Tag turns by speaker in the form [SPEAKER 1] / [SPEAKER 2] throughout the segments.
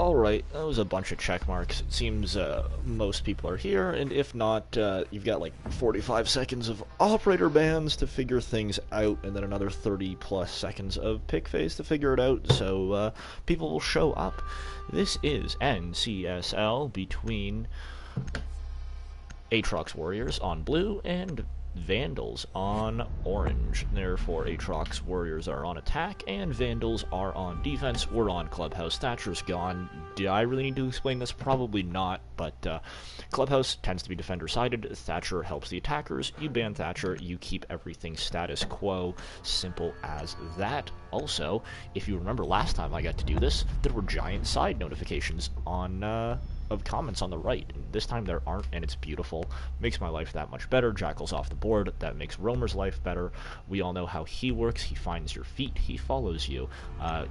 [SPEAKER 1] Alright, that was a bunch of check marks. It seems most people are here, and if not, you've got like 45 seconds of operator bans to figure things out, and then another 30 plus seconds of pick phase to figure it out, so people will show up. This is NCSL between Atrox Warriors on blue and Vandals on orange. Therefore, Atrox Warriors are on attack, and Vandals are on defense. We're on Clubhouse. Thatcher's gone. Do I really need to explain this? Probably not, but Clubhouse tends to be defender-sided. Thatcher helps the attackers. You ban Thatcher, you keep everything status quo. Simple as that. Also, if you remember last time I got to do this, there were giant side notifications on of comments on the right. This time there aren't, and it's beautiful. Makes my life that much better. Jackal's off the board. That makes Roamer's life better. We all know how he works. He finds your feet. He follows you.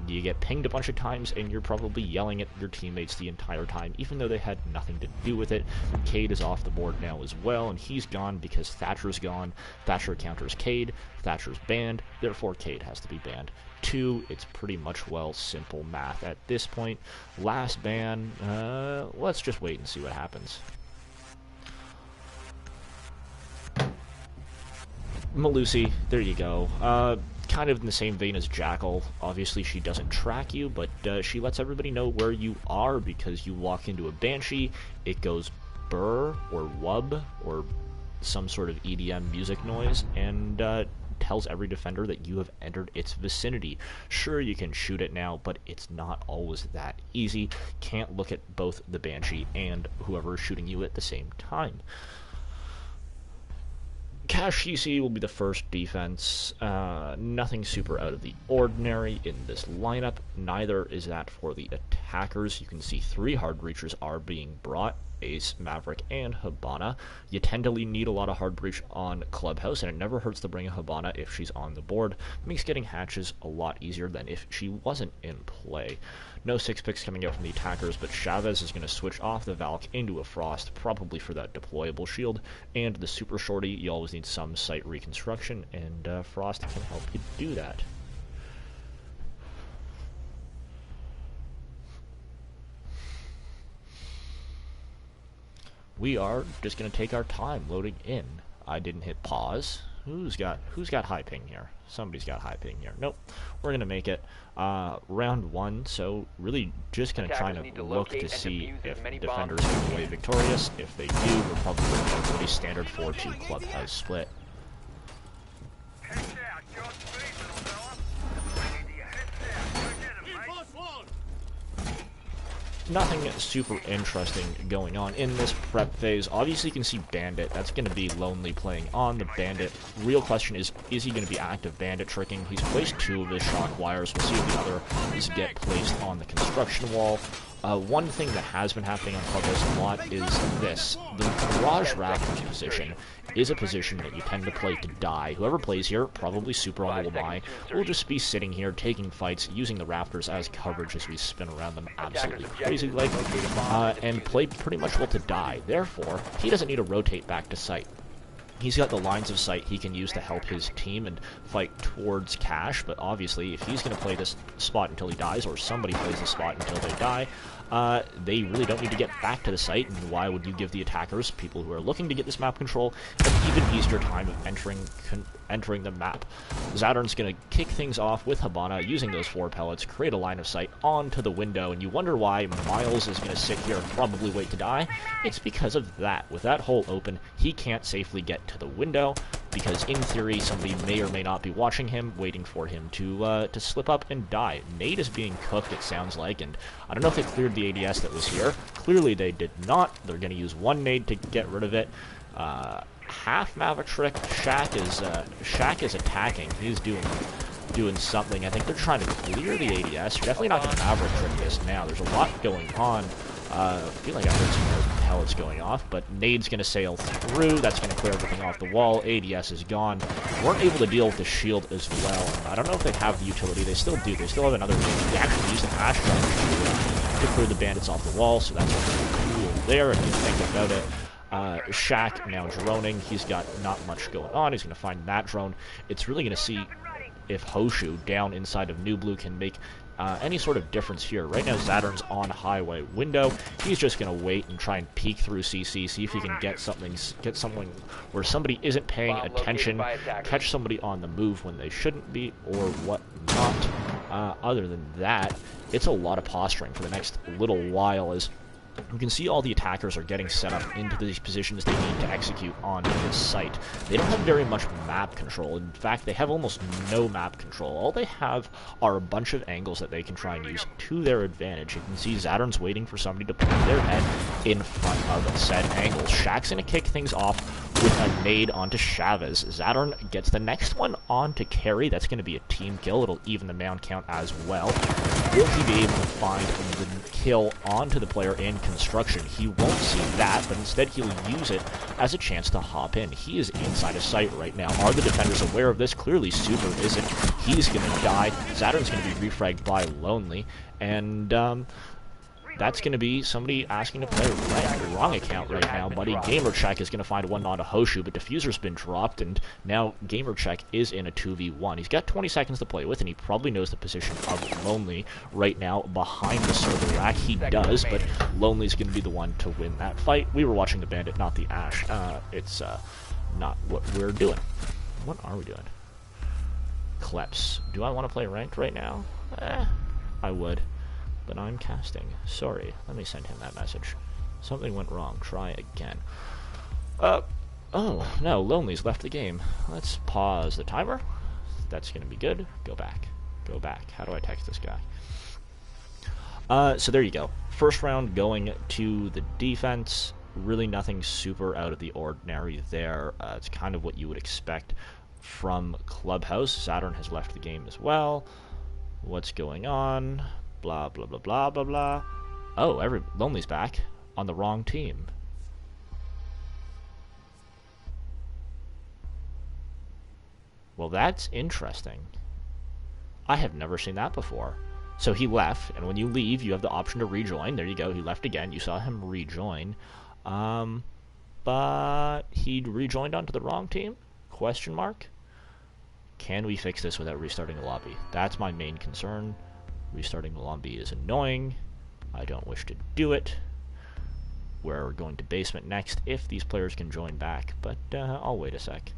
[SPEAKER 1] You get pinged a bunch of times, and you're probably yelling at your teammates the entire time, even though they had nothing to do with it. Cade is off the board now as well, and he's gone because Thatcher's gone. Thatcher counters Cade. Thatcher's banned. Therefore, Cade has to be banned. 2, it's pretty much, well, simple math at this point. Last ban, let's just wait and see what happens. Malusi, there you go. Kind of in the same vein as Jackal. Obviously, she doesn't track you, but she lets everybody know where you are because you walk into a Banshee, it goes burr or wub or some sort of EDM music noise, and tells every defender that you have entered its vicinity. Sure, you can shoot it now, but it's not always that easy. Can't look at both the Banshee and whoever is shooting you at the same time. Cash CC will be the first defense. Nothing super out of the ordinary in this lineup. Neither is that for the attackers. You can see 3 hard breachers are being brought. Ace, Maverick, and Hibana. You tend to need a lot of hard breach on Clubhouse, and it never hurts to bring a Hibana if she's on the board. It makes getting hatches a lot easier than if she wasn't in play. No 6 picks coming out from the attackers, but Chavez is going to switch off the Valk into a Frost, probably for that deployable shield, and the Super Shorty, you always need some site reconstruction, and Frost can help you do that. We are just going to take our time loading in. I didn't hit pause. Who's got high ping here? Somebody's got high ping here. Nope. We're going to make it round 1, so really just going to try to look to see if defenders come away victorious. If they do, we're probably going to a pretty standard 4-2 Clubhouse split. Nothing super interesting going on in this prep phase. Obviously, you can see Bandit. That's going to be Lonely playing on the Bandit. Real question is he going to be active Bandit tricking? He's placed 2 of his shock wires. We'll see if the other is get placed on the construction wall. One thing that has been happening on Clubhouse a lot is this. The Garage Raptors position is a position that you tend to play to die. Whoever plays here, probably super on the Lamai, will just be sitting here, taking fights, using the Raptors as coverage as we spin around them absolutely crazy like, and play pretty much well to die. Therefore, he doesn't need to rotate back to site. He's got the lines of sight he can use to help his team and fight towards Cash, but obviously if he's going to play this spot until he dies, or somebody plays this spot until they die, they really don't need to get back to the site, and why would you give the attackers, people who are looking to get this map control, an even easier time of entering the map? Zaturn's going to kick things off with Hibana, using those 4 pellets, create a line of sight onto the window, and you wonder why Miles is going to sit here and probably wait to die. It's because of that. With that hole open, he can't safely get to the window, because in theory somebody may or may not be watching him, waiting for him to slip up and die. Nade is being cooked, it sounds like, and I don't know if they cleared the ADS that was here. Clearly they did not. They're going to use 1 nade to get rid of it. Half Maverick trick. Shaq is attacking. He's doing something. I think they're trying to clear the ADS. You're definitely not going to Maverick trick this now. There's a lot going on. I feel like I heard some more pellets going off, but Nade's going to sail through. That's going to clear everything off the wall. ADS is gone. Weren't able to deal with the shield as well. I don't know if they have the utility. They still do. They still have another nade. They actually use the hash drive to clear the bandits off the wall, so that's cool there if you think about it. Shaq now droning. He's got not much going on. He's going to find that drone. It's really going to see if Hoshu down inside of New Blue can make any sort of difference here. Right now, Zaturn's on highway window. He's just going to wait and try and peek through CC, see if he can get something where somebody isn't paying attention, catch somebody on the move when they shouldn't be, or whatnot. Other than that, it's a lot of posturing for the next little while as you can see all the attackers are getting set up into these positions they need to execute on this site. They don't have very much map control. In fact, they have almost no map control. All they have are a bunch of angles that they can try and use to their advantage. You can see Zaturn's waiting for somebody to put their head in front of said angle. Shaq's going to kick things off with a nade onto Chavez. Zaturn gets the next one on to carry. That's going to be a team kill. It'll even the mound count as well. Will he be able to find the kill onto the player in construction? He won't see that, but instead he'll use it as a chance to hop in. He is inside of sight right now. Are the defenders aware of this? Clearly Super isn't. He's going to die. Zaturn's going to be refragged by Lonely, and that's going to be somebody asking to play the wrong account right now, buddy. GamerCheck is going to find one onto Hoshu, but Defuser's been dropped, and now GamerCheck is in a 2v1. He's got 20 seconds to play with, and he probably knows the position of Lonely right now behind the server rack. He does, but Lonely's going to be the one to win that fight. We were watching the Bandit, not the Ash. It's not what we're doing. What are we doing? Kleps. Do I want to play ranked right now? I would. But I'm casting. Sorry. Let me send him that message. Something went wrong. Try again. Oh, no. Lonely's left the game. Let's pause the timer. That's going to be good. Go back. Go back. How do I text this guy? So there you go. First round going to the defense. Really nothing super out of the ordinary there. It's kind of what you would expect from Clubhouse. Saturn has left the game as well. What's going on? Blah, blah, blah, blah, blah, blah. Oh, Lonely's back on the wrong team. Well, that's interesting. I have never seen that before. So he left, and when you leave, you have the option to rejoin. There you go. He left again. You saw him rejoin. But he rejoined onto the wrong team? Question mark? Can we fix this without restarting the lobby? That's my main concern. Restarting the lobby is annoying. I don't wish to do it. We're going to basement next if these players can join back, but I'll wait a sec.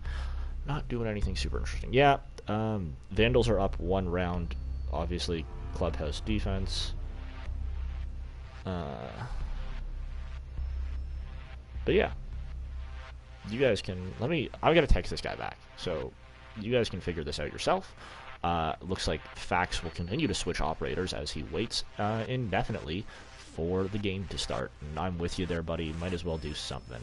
[SPEAKER 1] Not doing anything super interesting. Yeah, Vandals are up one round. Obviously, Clubhouse defense. But yeah. You guys can... I've got to text this guy back, so you guys can figure this out yourself. Looks like Fax will continue to switch operators as he waits indefinitely for the game to start. And I'm with you there, buddy. Might as well do something.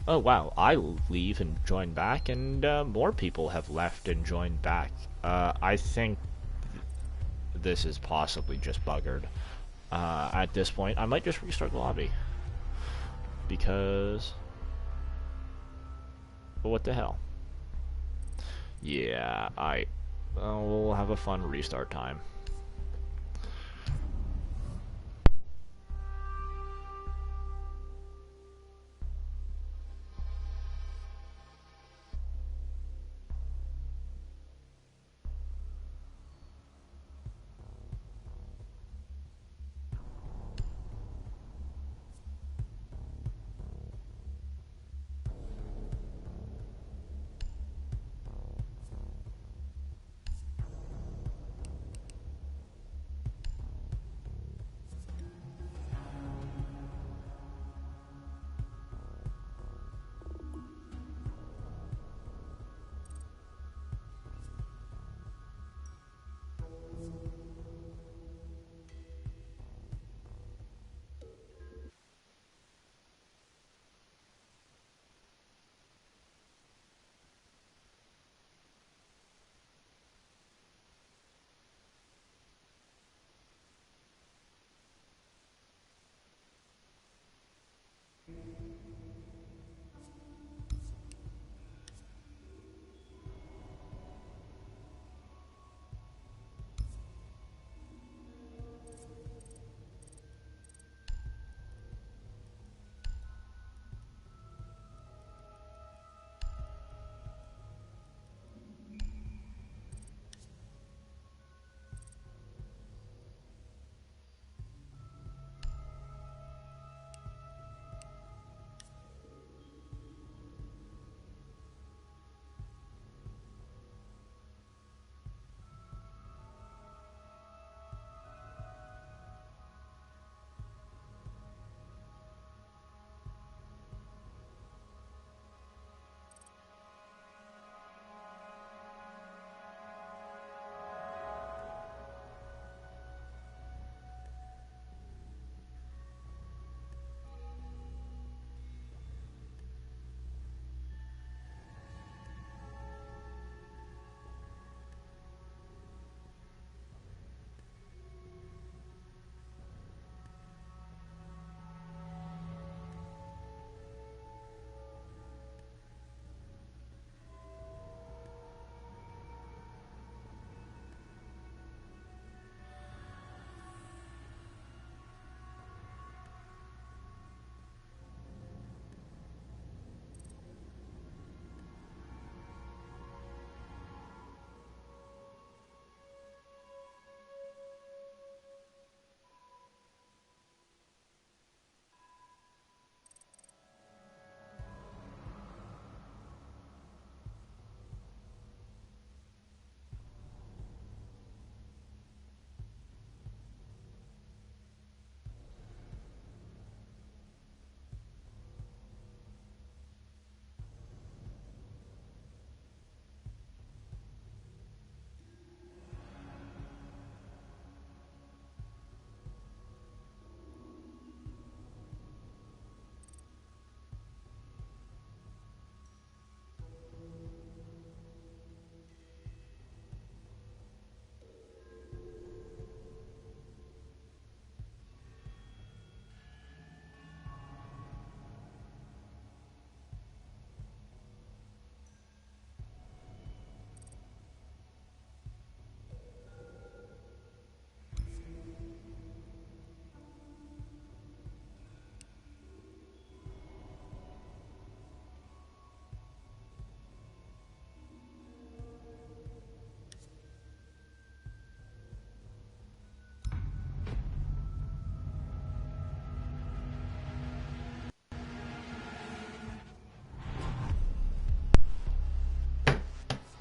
[SPEAKER 1] Oh wow, I leave and join back, and more people have left and joined back. I think this is possibly just buggered. At this point, I might just restart the lobby. Because... what the hell? Yeah, we'll have a fun restart time.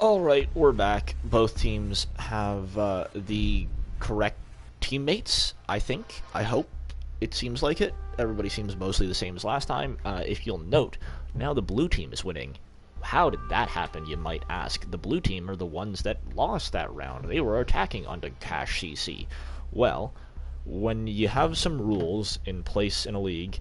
[SPEAKER 1] Alright, we're back. Both teams have the correct teammates, I think. I hope. It seems like it. Everybody seems mostly the same as last time. If you'll note, now the blue team is winning. How did that happen, you might ask? The blue team are the ones that lost that round. They were attacking onto Cash CC. Well, when you have some rules in place in a league,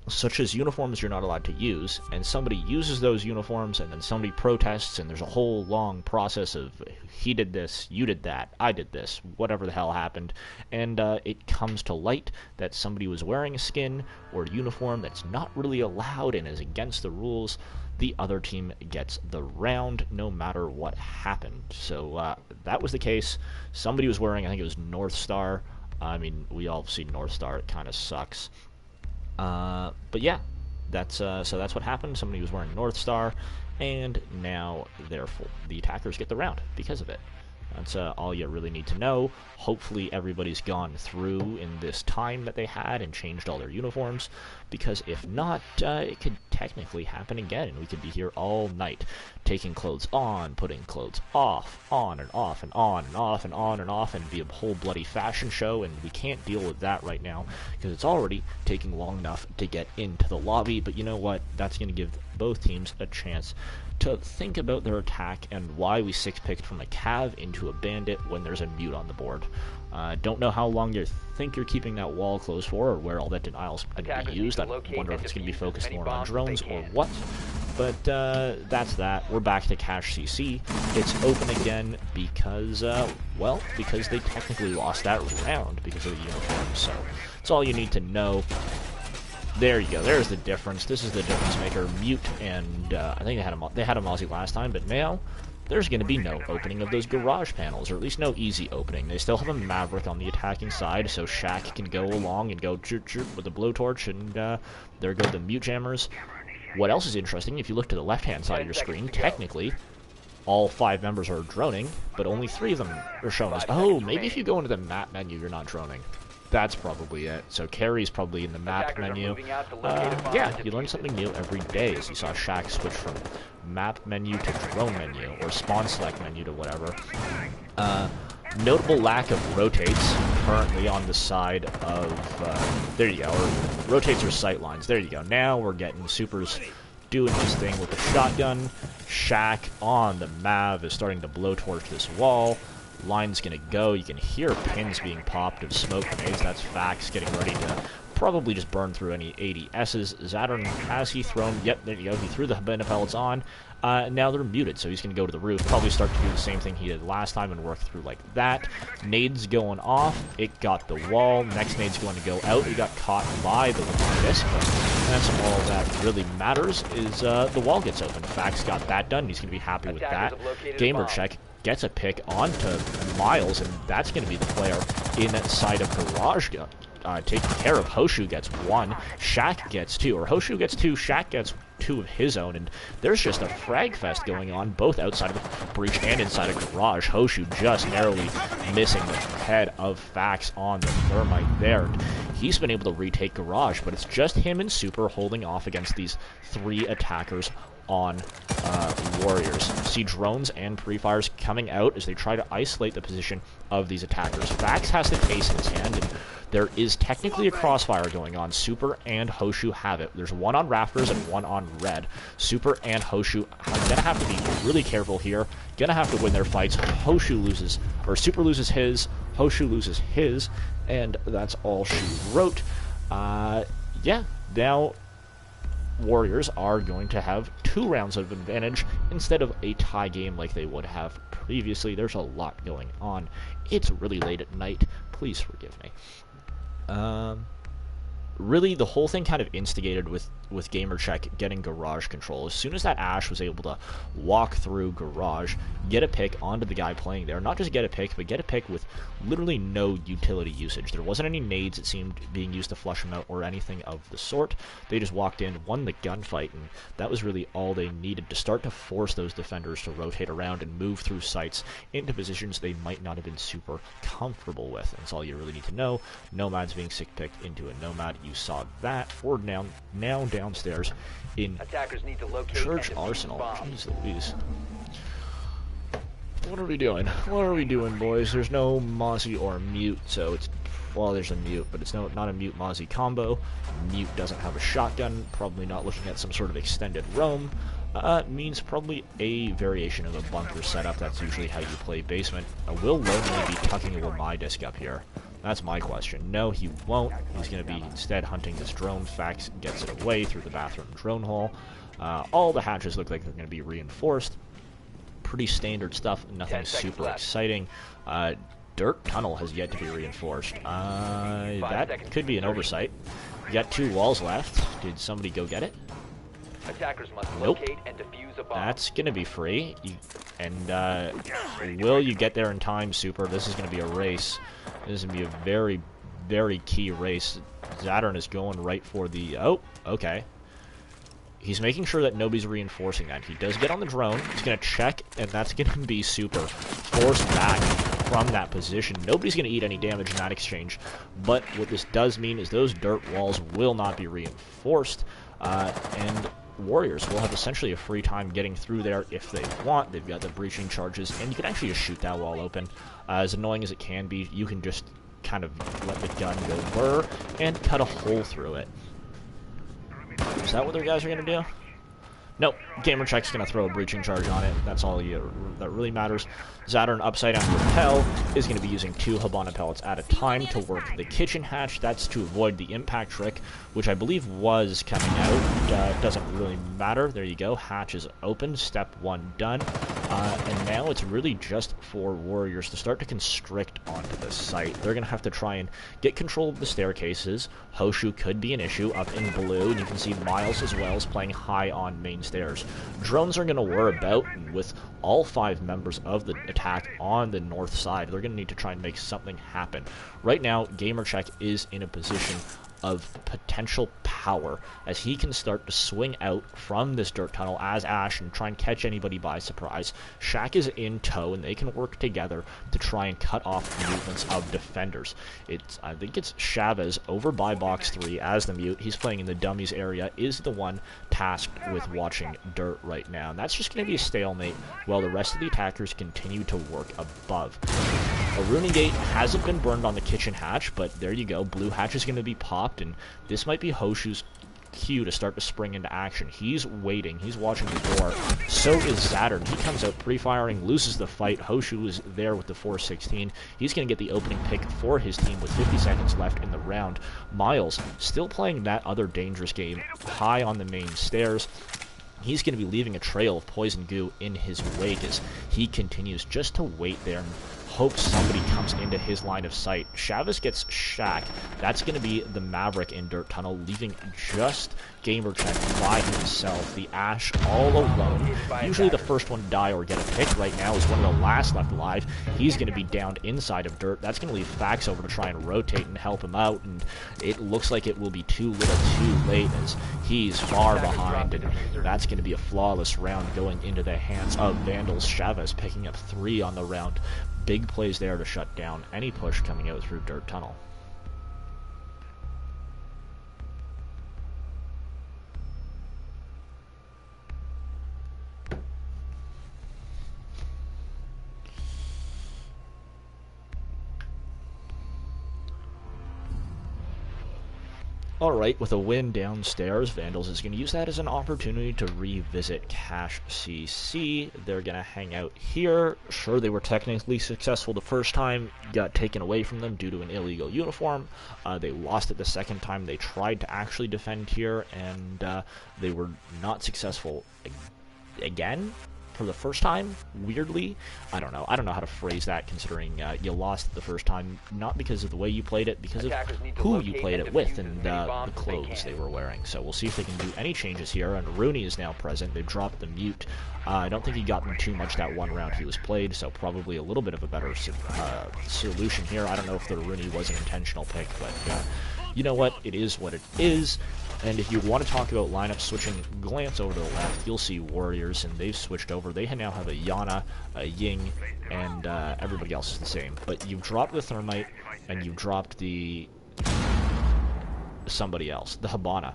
[SPEAKER 1] such as uniforms you're not allowed to use, and somebody uses those uniforms, and then somebody protests, and there's a whole long process of, he did this, you did that, I did this, whatever the hell happened, and it comes to light that somebody was wearing a skin or a uniform that's not really allowed and is against the rules. The other team gets the round no matter what happened. So that was the case. Somebody was wearing, I think it was North Star. I mean, we all see North Star, it kind of sucks. But yeah, so that's what happened. Somebody was wearing North Star, and now therefore the attackers get the round because of it. That's all you really need to know. Hopefully everybody's gone through in this time that they had and changed all their uniforms, because if not, it could technically happen again, and we could be here all night, taking clothes on, putting clothes off, on and off and on and off and on and off, and be a whole bloody fashion show, and we can't deal with that right now, because it's already taking long enough to get into the lobby. But you know what? That's going to give both teams a chance to think about their attack and why we 6-picked from a cav into a bandit when there's a mute on the board. Don't know how long you think you're keeping that wall closed for, or where all that denial's going to be used. I wonder if it's going to be focused more on drones or what. But that's that. We're back to cash CC. It's open again because, well, because they technically lost that round because of the uniform. So that's all you need to know. There you go. There's the difference. This is the difference maker. Mute and I think they had a Mozzie last time, but now there's going to be no opening of those garage panels, or at least no easy opening. They still have a Maverick on the attacking side, so Shaq can go along and go chirp chirp with the blowtorch, and there go the mute jammers. What else is interesting, if you look to the left-hand side of your screen, technically, all 5 members are droning, but only 3 of them are shown as, oh, maybe if you go into the map menu, you're not droning. That's probably it. So Carrie's probably in the map menu. Yeah, you learn something new every day, as you saw Shaq switch from map menu to drone menu, or spawn select menu to whatever. Notable lack of rotates currently on the side of, there you go, or rotates or sight lines. There you go. Now we're getting Supers doing his thing with the shotgun. Shaq on the Mav is starting to blowtorch this wall. Line's gonna go. You can hear pins being popped of smoke grenades. That's Fax getting ready to probably just burn through any ADSs. Zadorn, has he thrown? Yep, there you go. He threw the Habana pellets on. Now they're muted, so he's going to go to the roof. Probably start to do the same thing he did last time and work through like that. Nade's going off. It got the wall. Next nade's going to go out. He got caught by the disc, but that's all that really matters is the wall gets open. Fax got that done. He's going to be happy with that. Gamer check gets a pick onto Miles, and that's going to be the player inside of Garage taking care of. Hoshu gets 1, Shaq gets 2, or Hoshu gets 2, Shaq gets 2 of his own, and there's just a frag fest going on, both outside of the breach and inside of Garage. Hoshu just narrowly missing the head of Fax on the thermite there. And he's been able to retake Garage, but it's just him and Super holding off against these 3 attackers on Warriors. See drones and pre-fires coming out as they try to isolate the position of these attackers. Fax has the case in his hand, and there is technically a crossfire going on. Super and Hoshu have it. There's 1 on Rafters and 1 on Red. Super and Hoshu are gonna have to be really careful here. Gonna have to win their fights. Hoshu loses, or Super loses his, Hoshu loses his, and that's all she wrote. Yeah, now Warriors are going to have 2 rounds of advantage instead of a tie game like they would have previously. There's a lot going on. It's really late at night. Please forgive me. Really, the whole thing kind of instigated with GamerCheck getting Garage control. As soon as that Ash was able to walk through Garage, get a pick onto the guy playing there, not just get a pick, but get a pick with literally no utility usage. There wasn't any nades, it seemed, being used to flush him out or anything of the sort. They just walked in, won the gunfight, and that was really all they needed to start to force those defenders to rotate around and move through sites into positions they might not have been super comfortable with. That's all you really need to know. Nomad's being sick-picked into a Nomad. You saw that. We're now downstairs in Church Arsenal. Jeez Louise. What are we doing? What are we doing, boys? There's no Mozzie or Mute, so it's... Well, there's a Mute, but it's not a Mute-Mozzie combo. Mute doesn't have a shotgun, probably not looking at some sort of extended roam. Means probably a variation of a bunker setup. That's usually how you play basement. Will Lonely be tucking a Lamai disc up here? That's my question. No, he won't. He's going to be instead hunting this drone. Fax gets it away through the bathroom drone hole. All the hatches look like they're going to be reinforced. Pretty standard stuff. Nothing super exciting. Dirt tunnel has yet to be reinforced. That could be an oversight. You got 2 walls left. Did somebody go get it?
[SPEAKER 2] Attackers must
[SPEAKER 1] Nope.
[SPEAKER 2] locate and defuse a bomb.
[SPEAKER 1] That's going to be free. Will you get there in time, Super? This is going to be a race. This is going to be a very, very key race. Zadorn is going right for the... Oh, okay. He's making sure that nobody's reinforcing that. He does get on the drone. He's going to check, and that's going to be Super forced back from that position. Nobody's going to eat any damage in that exchange. But what this does mean is those dirt walls will not be reinforced. And Warriors will have essentially a free time getting through there if they want. They've got the breaching charges, and you can actually just shoot that wall open. As annoying as it can be, you can just kind of let the gun go burr and cut a hole through it. Is that what their guys are going to do? Nope, Gamer Check's going to throw a breaching charge on it. That's all that really matters. Zattern upside down rappel is going to be using 2 Hibana pellets at a time to work the kitchen hatch. That's to avoid the impact trick, which I believe was coming out. Doesn't really matter. There you go. Hatch is open. Step 1 done. And now it's really just for warriors to start to constrict onto the site. They're going to have to try and get control of the staircases. Hoshu could be an issue up in blue, and you can see Miles as well is playing high on main stairs. Drones are going to whir about, and with all 5 members of the attack on the north side, they're going to need to try and make something happen. Right now, GamerCheck is in a position of potential power as he can start to swing out from this dirt tunnel as Ash and try and catch anybody by surprise. Shaq is in tow, and they can work together to try and cut off the movements of defenders. I think it's Chavez over by box 3 as the mute. He's playing in the dummies area, is the one tasked with watching dirt right now. And that's just going to be a stalemate while the rest of the attackers continue to work above. A runing gate hasn't been burned on the kitchen hatch, but there you go. Blue hatch is going to be popped, and this might be Hoshu's cue to start to spring into action. He's waiting. He's watching the door. So is Zattern. He comes out pre-firing, loses the fight. Hoshu is there with the 416. He's going to get the opening pick for his team with 50 seconds left in the round. Miles still playing that other dangerous game high on the main stairs. He's going to be leaving a trail of poison goo in his wake as he continues just to wait there and hope somebody comes into his line of sight. Chavez gets Shaq. That's going to be the Maverick in Dirt Tunnel, leaving just GamerCheck by himself. The Ash all alone. Usually the first one to die or get a pick. Right now is one of the last left alive. He's going to be downed inside of Dirt. That's going to leave Fax over to try and rotate and help him out, and it looks like it will be too little too late as he's far behind, and that's going to be a flawless round going into the hands of Vandals. Chavez picking up 3 on the round. Big plays there to shut down any push coming out through Dirt Tunnel. Alright, with a win downstairs, Vandals is going to use that as an opportunity to revisit Cache CC. They're going to hang out here. Sure, they were technically successful the first time, got taken away from them due to an illegal uniform. They lost it the second time they tried to actually defend here, and they were not successful again. For the first time, weirdly. I don't know how to phrase that, considering you lost the first time, not because of the way you played it, because of who you played it with and the clothes they were wearing. So we'll see if they can do any changes here, and Rooney is now present. They've dropped the mute. I don't think he got them too much that one round he was played, so probably a little bit of a better solution here. I don't know if the Rooney was an intentional pick, but you know what? It is what it is. And if you want to talk about lineup switching, glance over to the left, you'll see Warriors, and they've switched over. They now have a Yana, a Ying, and everybody else is the same. But you've dropped the Thermite, and you've dropped the somebody else, the Hibana.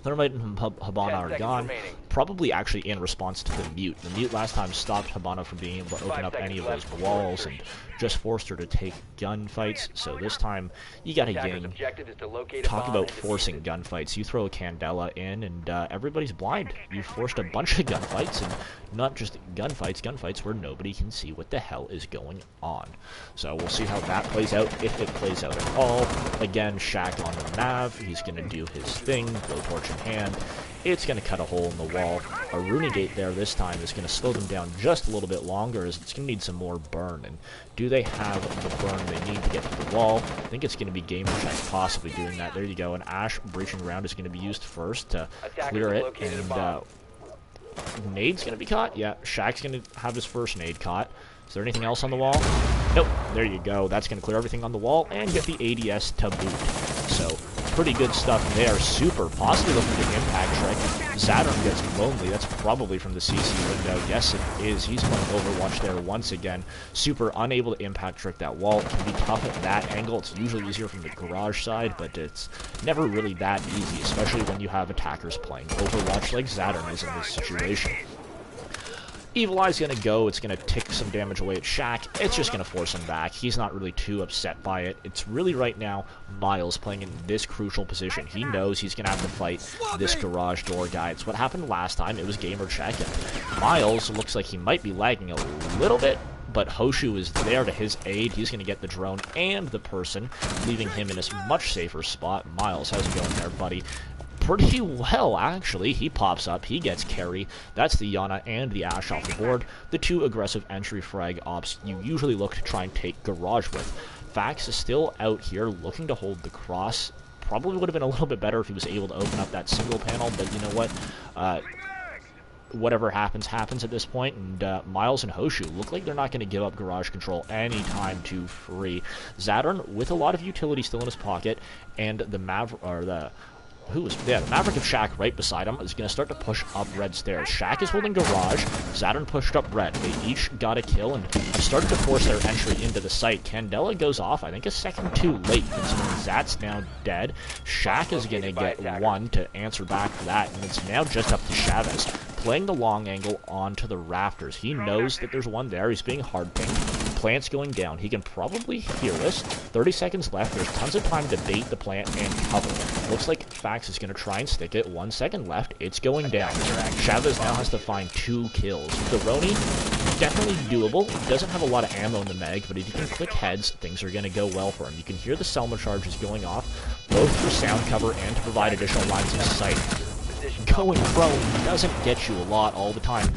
[SPEAKER 1] Thermite and Hibana are gone, probably actually in response to the mute. The mute last time stopped Hibana from being able to open up any of those walls and just forced her to take gunfights. So this time, you got a Ying. Talk about forcing gunfights. You throw a Candela in, and everybody's blind. You forced a bunch of gunfights, and not just gunfights where nobody can see what the hell is going on. So we'll see how that plays out, if it plays out at all. Again, Shaq on the Mav. He's going to do his thing, blowtorch in hand. It's going to cut a hole in the wall. A Rooney Gate there this time is going to slow them down just a little bit longer, as it's going to need some more burn. And do they have the burn they need to get to the wall? I think it's going to be GamerCheck possibly doing that. There you go. An Ash breaching round is going to be used first to clear it. And nade's going to be caught? Yeah, Shaq's going to have his first nade caught. Is there anything else on the wall? Nope. There you go. That's going to clear everything on the wall and get the ADS to boot. So, pretty good stuff there. Super. Possibly looking at the impact trick. Zattern gets lonely. That's probably from the CC window. Yes, it is. He's playing Overwatch there once again. Super unable to impact trick that wall. It can be tough at that angle. It's usually easier from the garage side, but it's never really that easy, especially when you have attackers playing Overwatch like Zattern is in this situation. Evil Eye's gonna go, it's gonna tick some damage away at Shaq, it's just gonna force him back. He's not really too upset by it. It's really right now Miles playing in this crucial position. He knows he's gonna have to fight this garage door guy. It's what happened last time, it was gamer check, and Miles looks like he might be lagging a little bit, but Hoshu is there to his aid. He's gonna get the drone and the person, leaving him in a much safer spot. Miles, how's it going there, buddy? Pretty well, actually. He pops up, he gets carry. That's the Yana and the Ash off the board. The two aggressive entry frag ops you usually look to try and take garage with. Fax is still out here looking to hold the cross. Probably would have been a little bit better if he was able to open up that single panel, but you know what? Whatever happens, happens at this point, and Miles and Hoshu look like they're not going to give up garage control anytime too free. Zadorn, with a lot of utility still in his pocket, and the the Maverick of Shaq right beside him is going to start to push up red stairs. Shaq is holding garage, Zadorn pushed up red. They each got a kill and started to force their entry into the site. Candela goes off, I think a second too late, considering Zat's now dead. Shaq is going to get one to answer back for that, and it's now just up to Chavez, playing the long angle onto the rafters. He knows that there's one there, he's being hard pinged. Plant's going down. He can probably hear this. 30 seconds left. There's tons of time to bait the plant and cover. Looks like Fax is going to try and stick it. 1 second left. It's going down. Chavez now has to find 2 kills. The Roni, definitely doable. Doesn't have a lot of ammo in the mag, but if you can click heads, things are going to go well for him. You can hear the Selma charges going off, both for sound cover and to provide additional lines of sight. Going prone doesn't get you a lot all the time.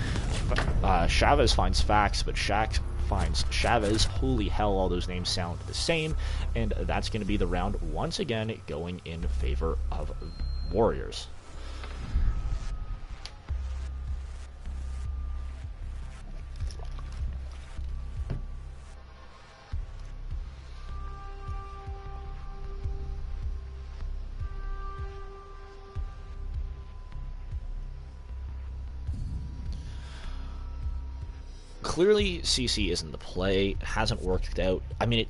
[SPEAKER 1] Chavez finds Fax, but Shaq finds Chavez. Holy hell, all those names sound the same, and that's going to be the round once again going in favor of Warriors. Clearly, CC isn't the play. It hasn't worked out. I mean,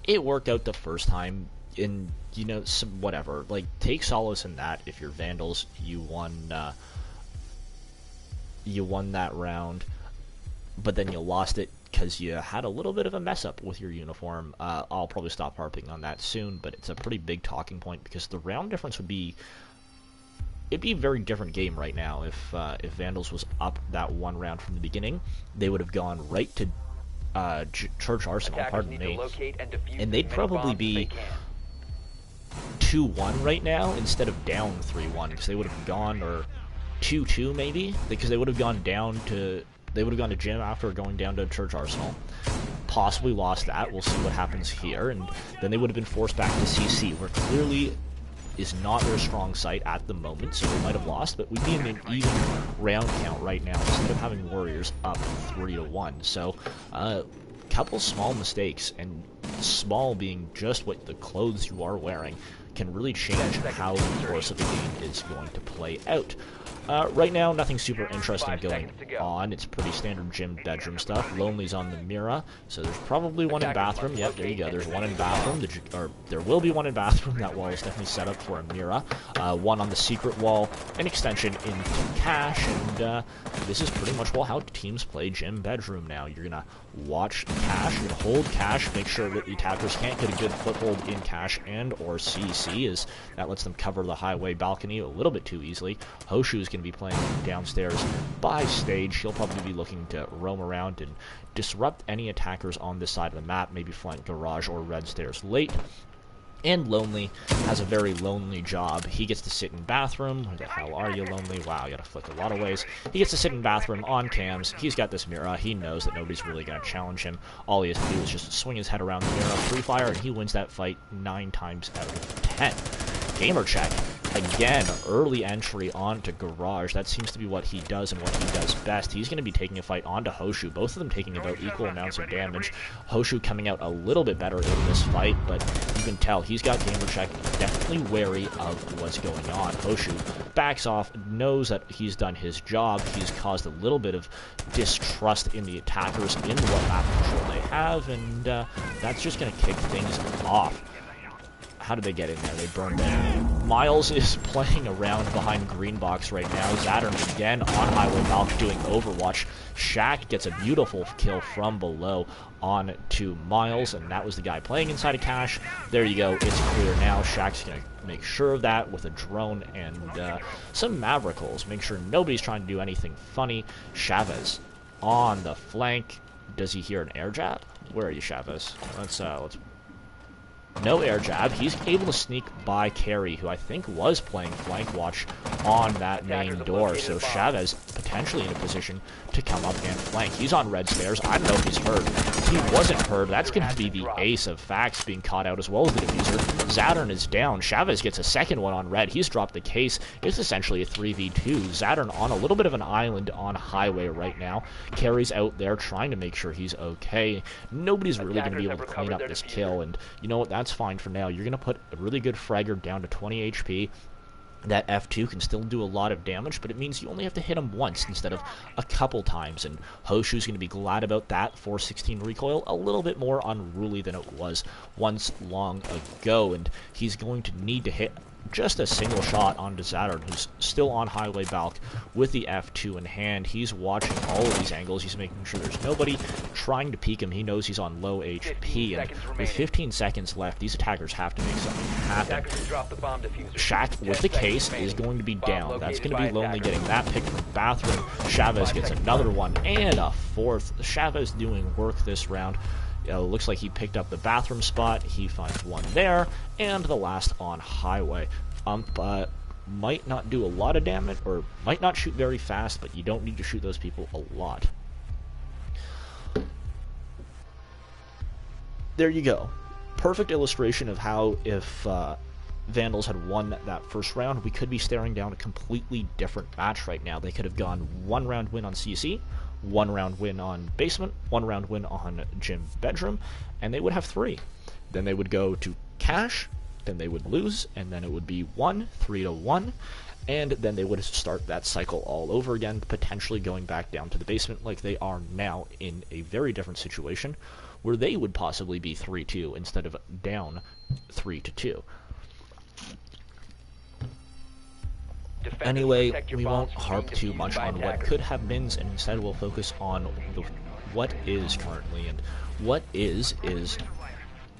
[SPEAKER 1] it worked out the first time in, you know, some whatever. Like, take solace in that. If you're Vandals, you won that round, but then you lost it because you had a little bit of a mess up with your uniform. I'll probably stop harping on that soon, but it's a pretty big talking point because the round difference would be... It'd be a very different game right now if Vandals was up that one round from the beginning. They would have gone right to Church Arsenal, pardon me, and they'd probably be 2-1 right now instead of down 3-1, because they would have gone, or 2-2 maybe, because they would have gone down to Gym after going down to Church Arsenal. Possibly lost that. We'll see what happens here, and then they would have been forced back to CC, where clearly is not their strong site at the moment, so they might have lost, but we'd be in an even round count right now instead of having Warriors up 3-1. So, couple small mistakes, and small being just what the clothes you are wearing, can really change how the course of the game is going to play out. Right now, nothing super interesting going on. It's pretty standard gym bedroom stuff. Lonely's on the Mira, so there's probably one in bathroom. Yep, there you go. There's one in bathroom. Or there will be one in bathroom. That wall is definitely set up for a Mira. One on the secret wall, an extension into cache, and this is pretty much how teams play gym bedroom now. You're gonna watch cache, you're gonna hold cache, make sure that the attackers can't get a good foothold in cache and or CC, as that lets them cover the highway balcony a little bit too easily. Hoshu is going to be playing downstairs by stage. He'll probably be looking to roam around and disrupt any attackers on this side of the map, maybe flank garage or red stairs late. And Lonely has a very lonely job. He gets to sit in bathroom. Where the hell are you, Lonely? Wow, you gotta flick a lot of ways. He gets to sit in bathroom on cams. He's got this Mira. He knows that nobody's really gonna challenge him. All he has to do is just swing his head around the Mira, free fire, and he wins that fight 9 times out of 10. Gamer check. Again, early entry onto Garage. That seems to be what he does and what he does best. He's going to be taking a fight onto Hoshu, both of them taking about equal amounts of damage. Hoshu coming out a little bit better in this fight, but you can tell he's got Gamer check, definitely wary of what's going on. Hoshu backs off, knows that he's done his job. He's caused a little bit of distrust in the attackers in what map control they have, and that's just going to kick things off. How did they get in there? They burned it. Miles is playing around behind green box right now. Zattern again on highway Valk doing Overwatch. Shaq gets a beautiful kill from below on to Miles, and that was the guy playing inside of Cash. There you go. It's clear now. Shaq's going to make sure of that with a drone and some Mavericals. Make sure nobody's trying to do anything funny. Chavez on the flank. Does he hear an air jab? Where are you, Chavez? Let's no air jab. He's able to sneak by Carey, who I think was playing flank watch on that main door. So Chavez potentially in a position to come up and flank. He's on red stairs. I don't know if he's heard. He wasn't heard. That's going to be the ace of Fax being caught out as well as the defuser. Zattern is down. Chavez gets a second one on red. He's dropped the case. It's essentially a 3v2. Zattern on a little bit of an island on highway right now. Carey's out there trying to make sure he's okay. Nobody's really going to be able to clean up this kill, and you know what? That's fine for now. You're going to put a really good fragger down to 20 HP. That F2 can still do a lot of damage, but it means you only have to hit him once instead of a couple times, and Hoshu's going to be glad about that. 416 recoil, a little bit more unruly than it was once long ago, and he's going to need to hit just a single shot onto Zattern, who's still on highway Balk with the F2 in hand. He's watching all of these angles. He's making sure there's nobody trying to peek him. He knows he's on low HP, and with 15 seconds left, these attackers have to make something happen. Shaq with the case is going to be down. That's going to be Lonely getting that pick from bathroom. Chavez gets another one and a fourth. Chavez doing work this round. Looks like he picked up the bathroom spot. He finds one there, and the last on highway. Might not do a lot of damage, or might not shoot very fast, but you don't need to shoot those people a lot. There you go. Perfect illustration of how if Vandals had won that first round, we could be staring down a completely different match right now. They could have gone 1 round win on CC, 1 round win on basement, 1 round win on gym bedroom, and they would have 3. Then they would go to cash, then they would lose, and then it would be 3-1, and then they would start that cycle all over again, potentially going back down to the basement like they are now in a very different situation, where they would possibly be 3-2 instead of down 3-2. Anyway, we won't harp too much on what could have been, and instead we'll focus on what is currently, and what is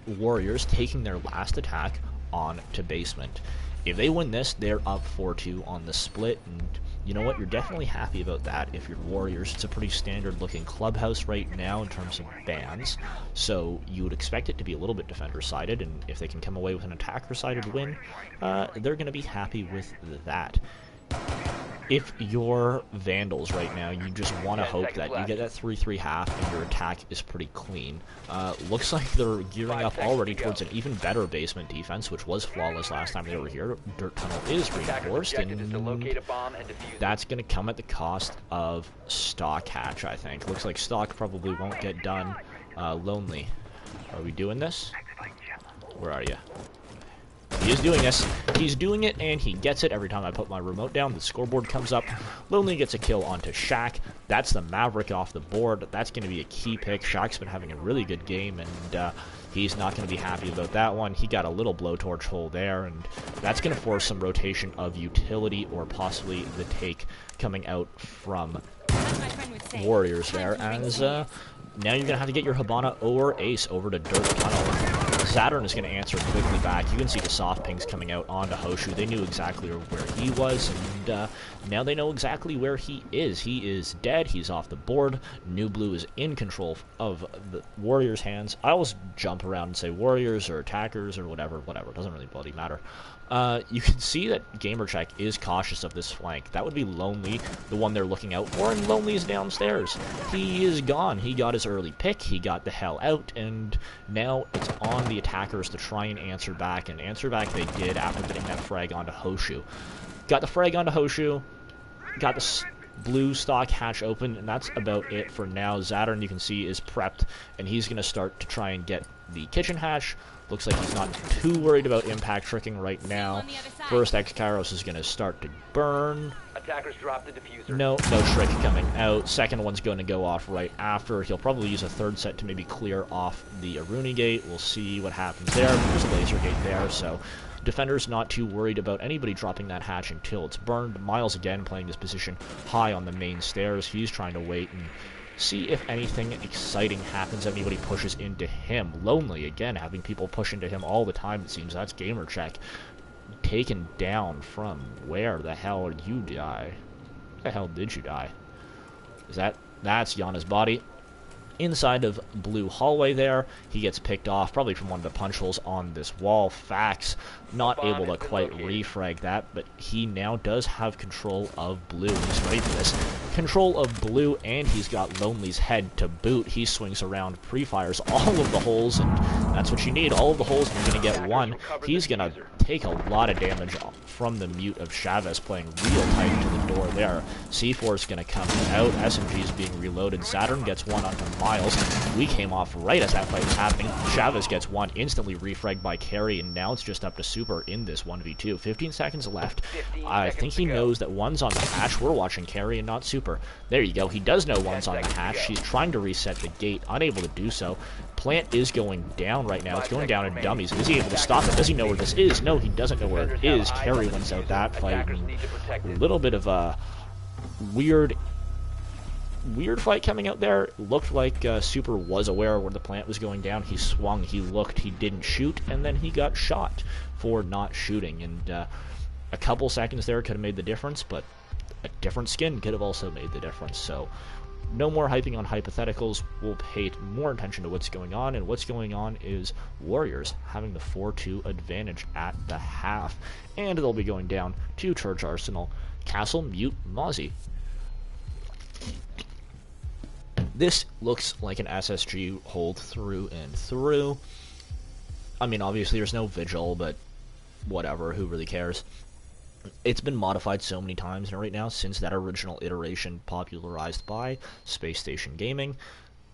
[SPEAKER 1] Warriors taking their last attack on to basement. If they win this, they're up 4-2 on the split, and you know what, you're definitely happy about that if you're Warriors. It's a pretty standard looking clubhouse right now in terms of bans, so you would expect it to be a little bit defender sided, and if they can come away with an attacker sided win, they're going to be happy with that. If you're Vandals right now, you just want to hope that you get that 3-3 half and your attack is pretty clean. Looks like they're gearing up already towards an even better basement defense, which was flawless last time they were here. Dirt Tunnel is reinforced, and that's going to come at the cost of Stock Hatch, I think. Looks like Stock probably won't get done. Lonely. Are we doing this? Where are you? He is doing this. He's doing it, and he gets it. Every time I put my remote down, the scoreboard comes up. Lonely gets a kill onto Shaq. That's the Maverick off the board. That's going to be a key pick. Shaq's been having a really good game, and he's not going to be happy about that one. He got a little blowtorch hole there, and that's going to force some rotation of utility or possibly the take coming out from Warriors there, as now you're going to have to get your Hibana or Ace over to Dirt Tunnel. Zattern is going to answer quickly back. You can see the soft pings coming out onto Hoshu. They knew exactly where he was, and now they know exactly where he is. He is dead. He's off the board. New Blue is in control of the Warriors' hands. I always jump around and say Warriors or attackers or whatever. It doesn't really bloody matter. You can see that GamerCheck is cautious of this flank. That would be Lonely, the one they're looking out for, and Lonely is downstairs. He is gone. He got his early pick. He got the hell out, and now it's on the attackers to try and answer back, and answer back they did after getting that frag onto Hoshu. Got the frag onto Hoshu, got the Blue stock hatch open, and that's about it for now. Saturn, you can see, is prepped, and he's going to start to try and get the kitchen hatch. Looks like he's not too worried about impact tricking right now. First X-Kairos is going to start to burn.
[SPEAKER 2] Attackers drop the diffuser.
[SPEAKER 1] No trick coming out. Second one's going to go off right after. He'll probably use a third set to maybe clear off the Aruni gate. We'll see what happens there. There's a laser gate there, so defender's not too worried about anybody dropping that hatch until it's burned. Miles again playing this position high on the main stairs. He's trying to wait and see if anything exciting happens. Anybody pushes into him. Lonely again, having people push into him all the time, it seems. That's gamer check. Taken down from where the hell did you die? Where the hell did you die? That's Yana's body. Inside of blue hallway there, he gets picked off, probably from one of the punch holes on this wall. Fax, not able to quite refrag that, but he now does have control of blue. He's ready for this. Control of blue, and he's got Lonely's head to boot. He swings around, pre-fires all of the holes, and that's what you need. All of the holes, and you're going to get one. He's going to take a lot of damage from the mute of Chavez, playing real tight to the door there. C4 is going to come out. SMG is being reloaded. Saturn gets one onto Miles. We came off right as that fight was happening. Chavez gets one, instantly refragged by Carry, and now it's just up to Super in this 1v2. 15 seconds left. I think he knows that one's on the hatch. We're watching Carry and not Super. There you go. He does know one's on the hatch. He's trying to reset the gate, unable to do so. Plant is going down right now. It's going down in dummies. Is he able to stop it? Does he know where this is? No, he doesn't know where it is. Carry wins out that fight. A little bit of a weird fight coming out there. Looked like Super was aware where the plant was going down. He swung, he looked, he didn't shoot, and then he got shot for not shooting. And a couple seconds there could have made the difference, but a different skin could have also made the difference. So no more hyping on hypotheticals. We'll pay more attention to what's going on, and what's going on is Warriors having the 4-2 advantage at the half, and they'll be going down to Church Arsenal, Castle, Mute, Mozzie. This looks like an SSG hold through and through. I mean, obviously there's no Vigil, but whatever, who really cares? It's been modified so many times right now since that original iteration popularized by Space Station Gaming.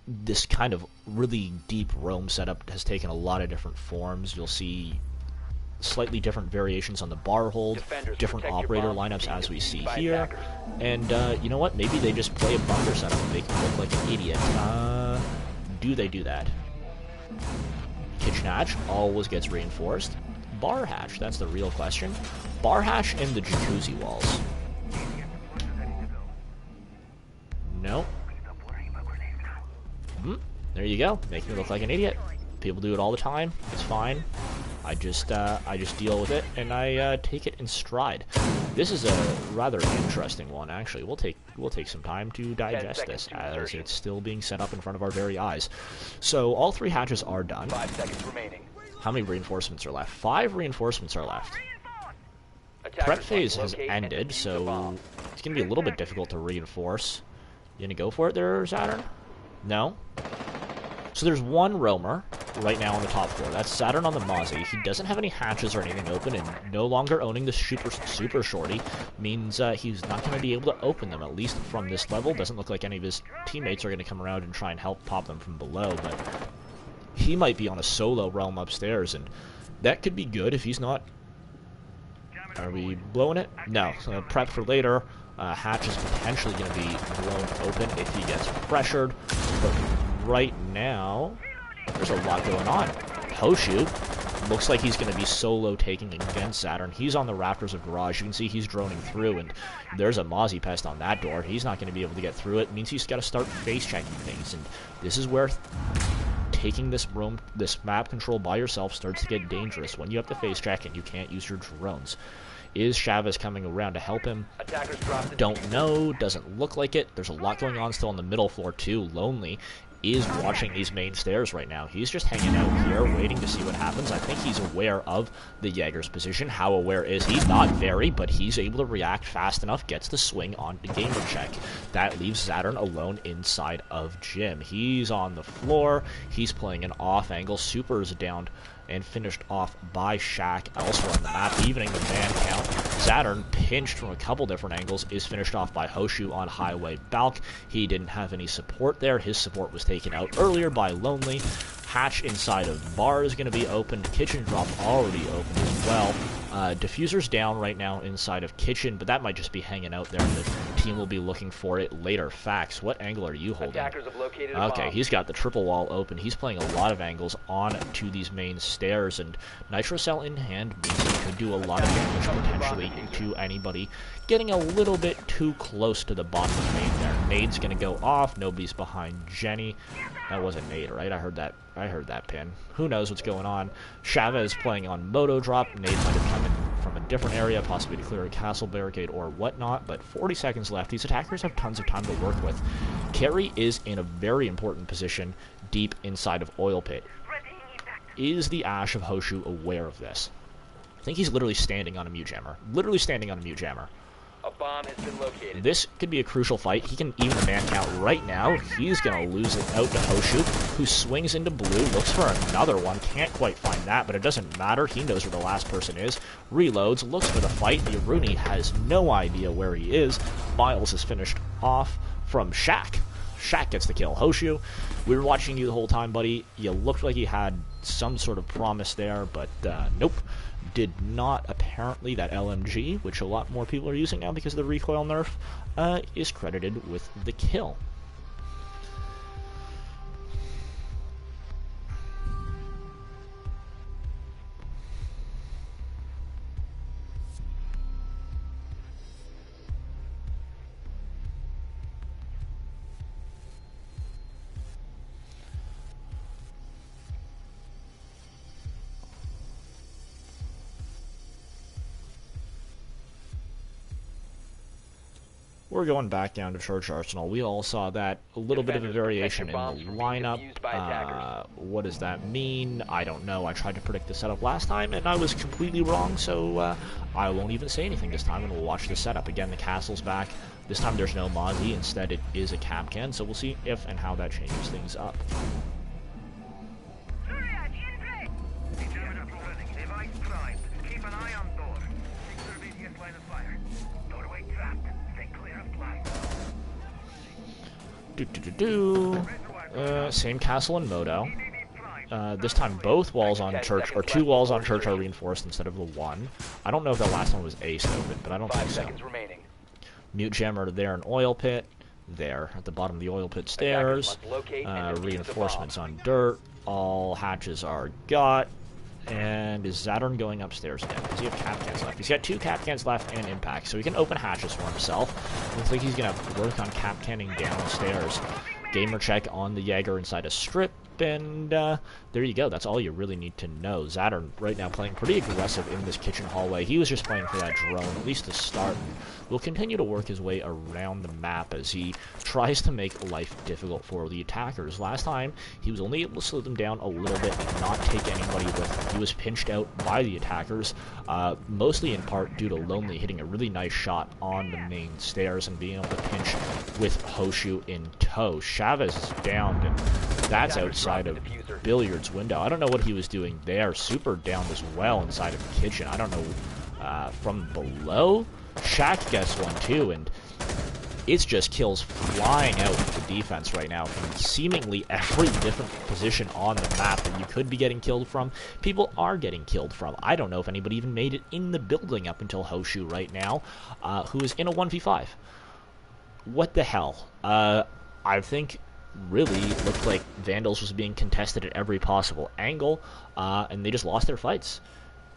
[SPEAKER 1] This kind of really deep roam setup has taken a lot of different forms. You'll see slightly different variations on the bar hold, different operator lineups as we see here. And you know what? Maybe they just play a bunker setup and make him look like an idiot. Do they do that? Kitchen hatch always gets reinforced. Bar hatch, that's the real question. Bar hatch and the jacuzzi walls. No. There you go. Make me look like an idiot. People do it all the time. It's fine. I just deal with it, and I take it in stride. This is a rather interesting one, actually. We'll take some time to digest this, as it's still being set up in front of our very eyes. So all three hatches are done.
[SPEAKER 2] 5 seconds remaining.
[SPEAKER 1] How many reinforcements are left? 5 reinforcements are left. Prep phase has ended, so it's going to be a little bit difficult to reinforce. You going to go for it there, Saturn? No? So there's one roamer right now on the top floor. That's Saturn on the Mozzie. He doesn't have any hatches or anything open, and no longer owning the super shorty means he's not going to be able to open them, at least from this level. Doesn't look like any of his teammates are going to come around and try and help pop them from below, but he might be on a solo realm upstairs, and that could be good if he's not. Are we blowing it? No. So prep for later. Hatch is potentially going to be blown open if he gets pressured, but right now there's a lot going on. Hoshu looks like he's going to be solo taking against Saturn. He's on the rafters of garage. You can see he's droning through, and there's a Mozzie pest on that door. He's not going to be able to get through it. It means he's got to start face checking things, and this is where taking this map control by yourself starts to get dangerous. When you have to face check and you can't use your drones. Is Chavez coming around to help him? Don't know. Doesn't look like it. There's a lot going on still on the middle floor too. Lonely is watching these main stairs right now. He's just hanging out here, waiting to see what happens. I think he's aware of the Jaeger's position. How aware is he? Not very, but he's able to react fast enough, gets the swing on the gamer check. That leaves Saturn alone inside of Gym. He's on the floor. He's playing an off angle. Super is downed and finished off by Shaq elsewhere on the map, evening the man count. Saturn, pinched from a couple different angles, is finished off by Hoshu on Highway Balk. He didn't have any support there. His support was taken out earlier by Lonely. Hatch inside of bar is going to be opened. Kitchen drop already opened as well. Diffuser's down right now inside of kitchen, but that might just be hanging out there. The team will be looking for it later. Fax, what angle are you holding?
[SPEAKER 2] Attackers have located a
[SPEAKER 1] Okay,
[SPEAKER 2] bomb.
[SPEAKER 1] he's got the triple wall open. He's playing a lot of angles on to these main stairs, and Nitro Cell in hand means he could do a lot of damage potentially to anybody getting a little bit too close to the bottom of the main there. Nade's gonna go off. Nobody's behind Jenny. That wasn't Nade, right? I heard that pin. Who knows what's going on? Chavez playing on Moto Drop. Nade might have come in from a different area, possibly to clear a castle barricade or whatnot, but 40 seconds left. These attackers have tons of time to work with. Carry is in a very important position deep inside of Oil Pit. Is the Ash of Hoshu aware of this? I think he's literally standing on a mute jammer. Literally standing on a mute jammer.
[SPEAKER 2] A bomb has been located.
[SPEAKER 1] This could be a crucial fight. He can even the man count right now. He's going to lose it out to Hoshu, who swings into blue, looks for another one. Can't quite find that, but it doesn't matter. He knows where the last person is. Reloads, looks for the fight. The Aruni has no idea where he is. Miles is finished off from Shaq. Shaq gets the kill. Hoshu, we were watching you the whole time, buddy. You looked like you had some sort of promise there, but nope. Did not. Apparently that LMG, which a lot more people are using now because of the recoil nerf, is credited with the kill. We're going back down to Church Arsenal. We all saw that. A little bit of a variation in the lineup. What does that mean? I don't know. I tried to predict the setup last time, and I was completely wrong, so I won't even say anything this time, and we'll watch the setup. Again, the castle's back. This time there's no Mozzie. Instead, it is a Capcan, so we'll see if and how that changes things up. Same castle and Moto. This time both walls on Church, or two walls on Church, are reinforced instead of the one. I don't know if that last one was ace open, but I don't think so. Mute jammer there in Oil Pit. There at the bottom of the Oil Pit stairs. Reinforcements on dirt. All hatches are got. And is Saturn going upstairs again? Does he have Capcans left? He's got 2 Capcans left and Impact, so he can open hatches for himself. Looks like he's going to work on Capcanning downstairs. Gamer check on the Jaeger inside a strip, and there you go. That's all you really need to know. Saturn right now playing pretty aggressive in this kitchen hallway. He was just playing for that drone, at least to start. Will continue to work his way around the map as he tries to make life difficult for the attackers. Last time, he was only able to slow them down a little bit and not take anybody with him. He was pinched out by the attackers, mostly in part due to Lonely hitting a really nice shot on the main stairs and being able to pinch with Hoshu in tow. Chavez is downed, and that's outside of Billiard's window. I don't know what he was doing there. Super downed as well inside of the kitchen. I don't know, from below? Shaq gets one too, and it's just kills flying out of the defense right now from seemingly every different position on the map that you could be getting killed from. People are getting killed from. I don't know if anybody even made it in the building up until Hoshu right now, who is in a 1v5. What the hell? I think really looked like Vandals was being contested at every possible angle, and they just lost their fights.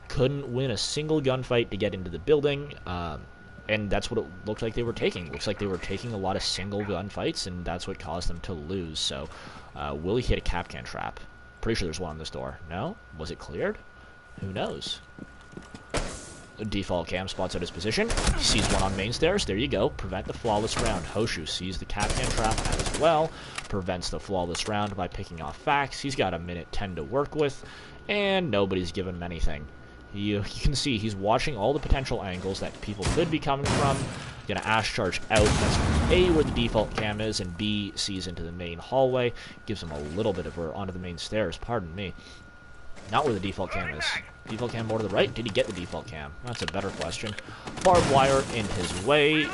[SPEAKER 1] Couldn't win a single gunfight to get into the building, and that's what it looked like they were taking. Looks like they were taking a lot of single gunfights, and that's what caused them to lose. So, will he hit a Capcan trap? Pretty sure there's one on this door. No? Was it cleared? Who knows? The default cam spots out his position. He sees one on main stairs. There you go. Prevent the flawless round. Hoshu sees the Capcan trap as well. Prevents the flawless round by picking off Fax. He's got a minute 10 to work with, and nobody's given him anything. You can see he's watching all the potential angles that people could be coming from. Gonna Ash charge out. That's A, where the default cam is, and B, sees into the main hallway. Gives him a little bit of onto the main stairs, pardon me. Not where the default cam is. Default cam more to the right. Did he get the default cam? That's a better question. Barbed wire in his way.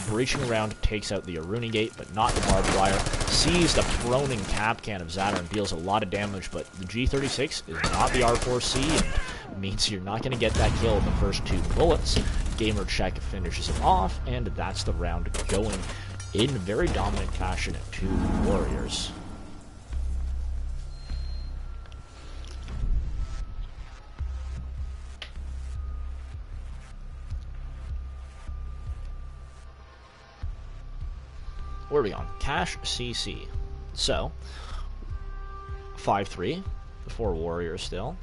[SPEAKER 1] Breaching around takes out the Aruni gate, but not the barbed wire. Sees the proning cap can of Zatter and deals a lot of damage, but the G36 is not the R4C, and means you're not going to get that kill in the first 2 bullets. Gamer Check finishes him off, and that's the round going in very dominant fashion to Warriors. Where are we on? Cash CC. So, 5-3 for Warriors still.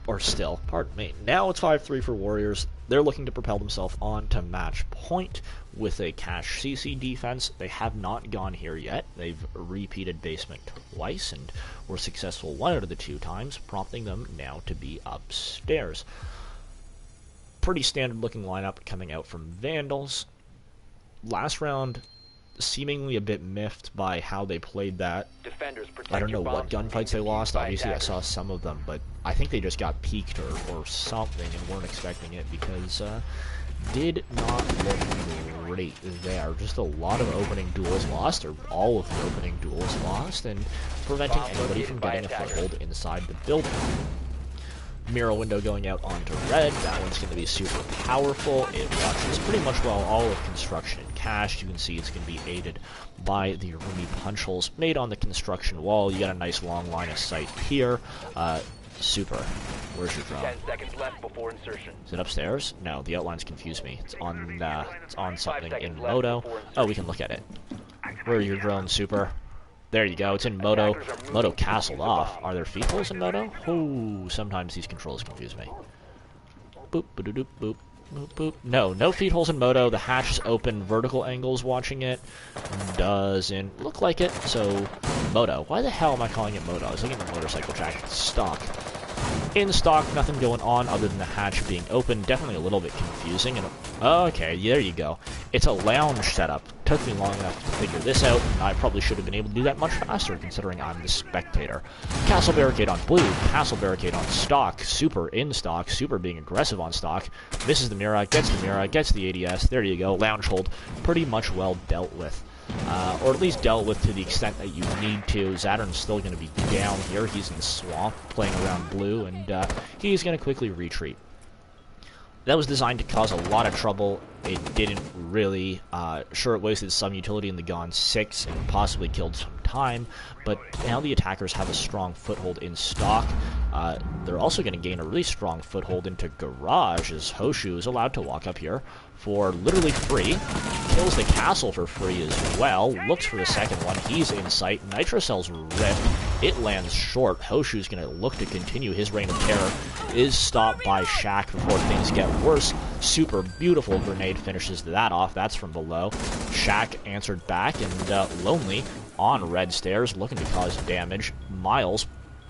[SPEAKER 1] Or still, pardon me. Now it's 5-3 for Warriors. They're looking to propel themselves on to match point with a Cash CC defense. They have not gone here yet. They've repeated basement twice and were successful 1 out of the 2 times, prompting them now to be upstairs. Pretty standard looking lineup coming out from Vandals. Last round, seemingly a bit miffed by how they played that. I don't know what gunfights they lost. Obviously, I saw some of them, but I think they just got peaked or something and weren't expecting it because did not look great there. Just a lot of opening duels lost, or all of the opening duels lost, and preventing anybody from getting a foothold inside the building. Mirror window going out onto red. That one's going to be super powerful. It watches pretty much well all of construction and cash. You can see it's going to be aided by the Aruni punch holes made on the construction wall. You got a nice long line of sight here. Super. Where's your drone?
[SPEAKER 2] 10 seconds left before insertion.
[SPEAKER 1] Is it upstairs? No, the outlines confuse me. It's on something in Moto. Oh, we can look at it. Where are your drones, Super? There you go, it's in Moto. Moto castled off. Are there feet holes in Moto? Oh, sometimes these controls confuse me. Boop, boop, boop, boop, boop. No feet holes in Moto. The hatch is open. Vertical angles watching it. Doesn't look like it. So, Moto. Why the hell am I calling it Moto? I was looking at the motorcycle track. It's stock. In stock, nothing going on other than the hatch being open. Definitely a little bit confusing. And okay, there you go. It's a lounge setup. Took me long enough to figure this out, and I probably should have been able to do that much faster considering I'm the spectator. Castle barricade on blue, castle barricade on stock, Super in stock, Super being aggressive on stock, misses the Mira, gets the ADS, there you go, lounge hold, pretty much well dealt with. Or at least dealt with to the extent that you need to. Zaturn's still going to be down here, he's in the swamp, playing around blue, and he's going to quickly retreat. That was designed to cause a lot of trouble. It didn't really. Sure, it wasted some utility in the Gone 6 and possibly killed some time, but now the attackers have a strong foothold in stock. They're also going to gain a really strong foothold into Garage, as Hoshu is allowed to walk up here for literally free. Kills the castle for free as well. Looks for the second one. He's in sight. Nitrocell's ripped. It lands short. Hoshu's going to look to continue his reign of terror. Is stopped by Shaq before things get worse. Super beautiful grenade finishes that off. That's from below. Shaq answered back, and Lonely on red stairs, looking to cause damage. Miles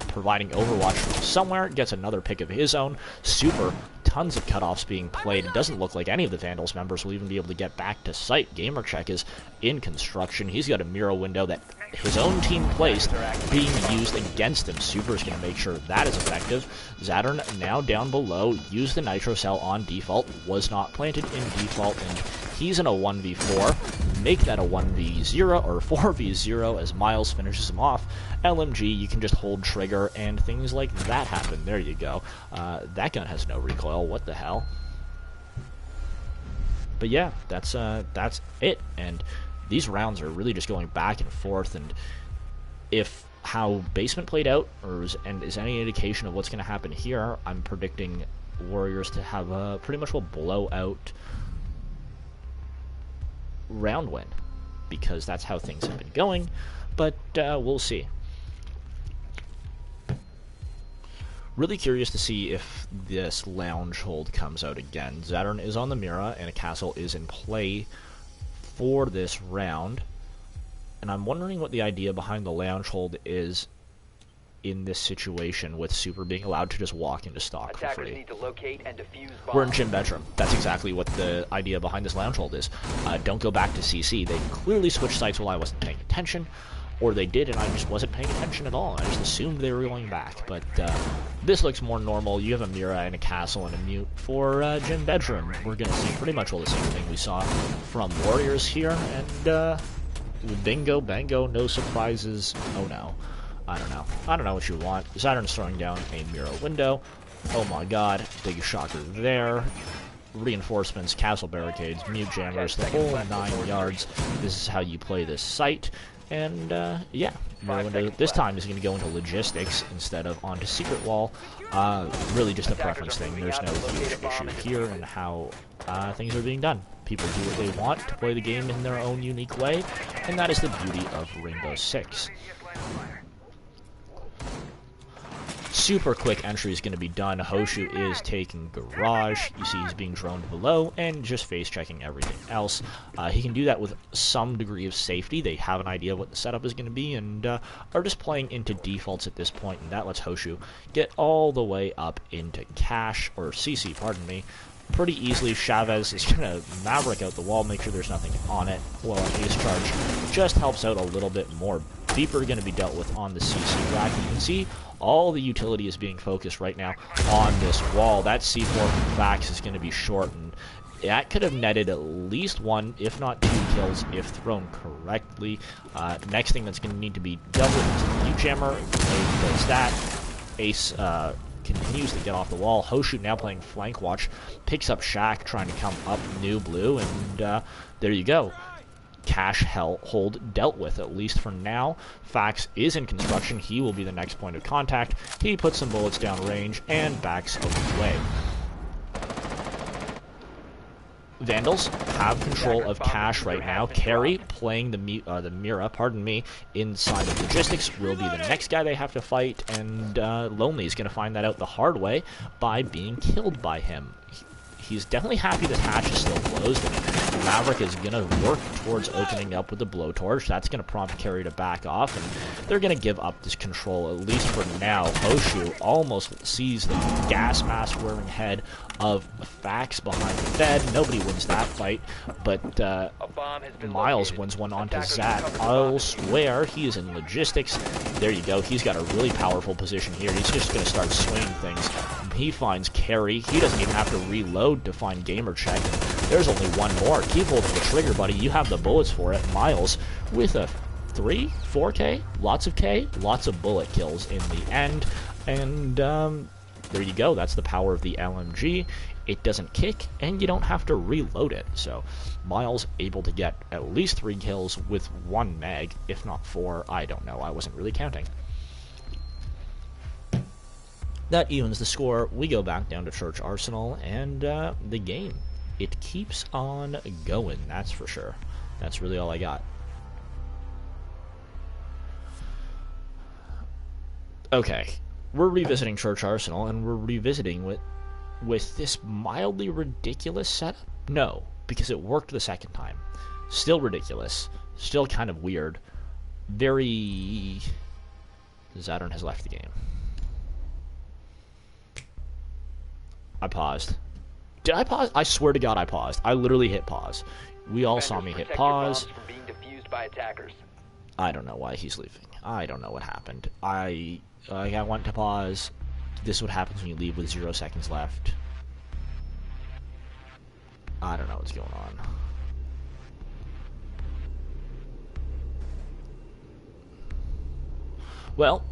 [SPEAKER 1] providing overwatch from somewhere, gets another pick of his own. Super, tons of cutoffs being played. It doesn't look like any of the Vandals members will even be able to get back to site. Gamer Check is in construction. He's got a mirror window that his own team placed being used against him. Super is going to make sure that is effective. Zaturn now down below, used the Nitro Cell on default, was not planted in default, and he's in a 1v4. Make that a 1v0 or 4v0 as Miles finishes him off. LMG, you can just hold trigger and things like that happen. There you go. That gun has no recoil. What the hell? But yeah, that's it. And these rounds are really just going back and forth. And if how basement played out is any indication of what's going to happen here, I'm predicting Warriors to have a pretty much a blowout round win, because that's how things have been going. But we'll see. Really curious to see if this lounge hold comes out again. Zaturn is on the Mira, and a castle is in play for this round. And I'm wondering what the idea behind the lounge hold is in this situation, with Super being allowed to just walk into stock for free.
[SPEAKER 2] Need to locate and defuse bombs.
[SPEAKER 1] We're in Gym Bedroom. That's exactly what the idea behind this lounge hold is. Don't go back to CC. They clearly switched sites while I wasn't paying attention. Or they did, and I just wasn't paying attention at all. I just assumed they were going back. But this looks more normal. You have a Mira and a castle and a mute for Gym Bedroom. We're going to see pretty much all the same thing we saw from Warriors here. And bingo, bango, no surprises. Oh no. I don't know. I don't know what you want. Saturn's throwing down a Mira window. Oh my god. Big shocker there. Reinforcements, castle barricades, mute jammers, the whole 9 yards. This is how you play this site. And, yeah, Mira window this time is going to go into logistics instead of onto secret wall. Really just a preference thing. There's no huge issue here in how things are being done. People do what they want to play the game in their own unique way, and that is the beauty of Rainbow Six. Super quick entry is going to be done. Hoshu is taking Garage. You see he's being droned below and just face checking everything else. He can do that with some degree of safety. They have an idea of what the setup is going to be and are just playing into defaults at this point, and that lets Hoshu get all the way up into Cash, or CC, pardon me, pretty easily. Chavez is going to Maverick out the wall, make sure there's nothing on it, while an Ace Charge just helps out a little bit more. Beeper going to be dealt with on the CC rack. You can see all the utility is being focused right now on this wall. That C4 from Vax is going to be short, and that could have netted at least 1, if not 2 kills if thrown correctly. Next thing that's going to need to be dealt with is the U-Jammer. Does that. Ace continues to get off the wall. Hoshu now playing flank watch, picks up Shaq trying to come up new blue, and there you go. Cash hold dealt with, at least for now. Fax is in construction. He will be the next point of contact. He puts some bullets down range and backs away. Vandals have control of Cash right now. Carry playing the Mira, pardon me, inside of logistics will be the next guy they have to fight, and Lonely is going to find that out the hard way by being killed by him. He's definitely happy this hatch is still closed, and Maverick is going to work towards opening up with the blowtorch. That's going to prompt Carry to back off, and they're going to give up this control, at least for now. Hoshu almost sees the gas mask wearing head of Fax behind the bed. Nobody wins that fight, but Miles wins one onto Zat. I'll swear he is in logistics. There you go. He's got a really powerful position here. He's just going to start swinging things. He finds Carry. He doesn't even have to reload to find Gamer Check. There's only one more. Keep holding the trigger, buddy. You have the bullets for it. Miles with a 3, 4K, lots of K, lots of bullet kills in the end. And there you go. That's the power of the LMG. It doesn't kick, and you don't have to reload it. So Miles able to get at least 3 kills with 1 mag, if not 4. I don't know. I wasn't really counting. That evens the score. We go back down to Church Arsenal, and the game, it keeps on going, that's for sure. That's really all I got. Okay, we're revisiting Church Arsenal, and we're revisiting with this mildly ridiculous setup? No, because it worked the second time. Still ridiculous. Still kind of weird. Very... Zadorn has left the game. I paused. Did I pause? I swear to God I paused. I literally hit pause. We all saw me hit pause. I don't know why he's leaving. I don't know what happened. I went to pause. This is what happens when you leave with 0 seconds left. I don't know what's going on. Well,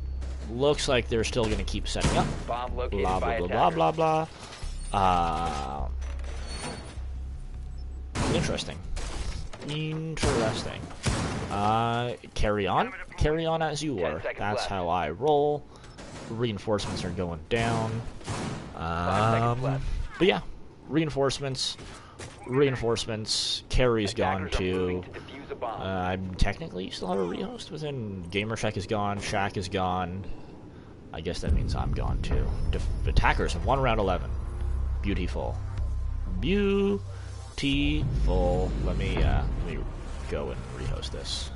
[SPEAKER 1] looks like they're still going to keep setting up.
[SPEAKER 2] Bomb located
[SPEAKER 1] Blah, blah, blah, blah, blah, blah. Interesting. Interesting. Carry on. Carry on as you were. That's how I roll. Reinforcements are going down. But yeah, reinforcements. Carry's gone too. Technically, you still have a rehost within. Gamer Check is gone. Shaq is gone. I guess that means I'm gone too. Attackers have won round 11. Beautiful. Beautiful. Let me go and rehost this.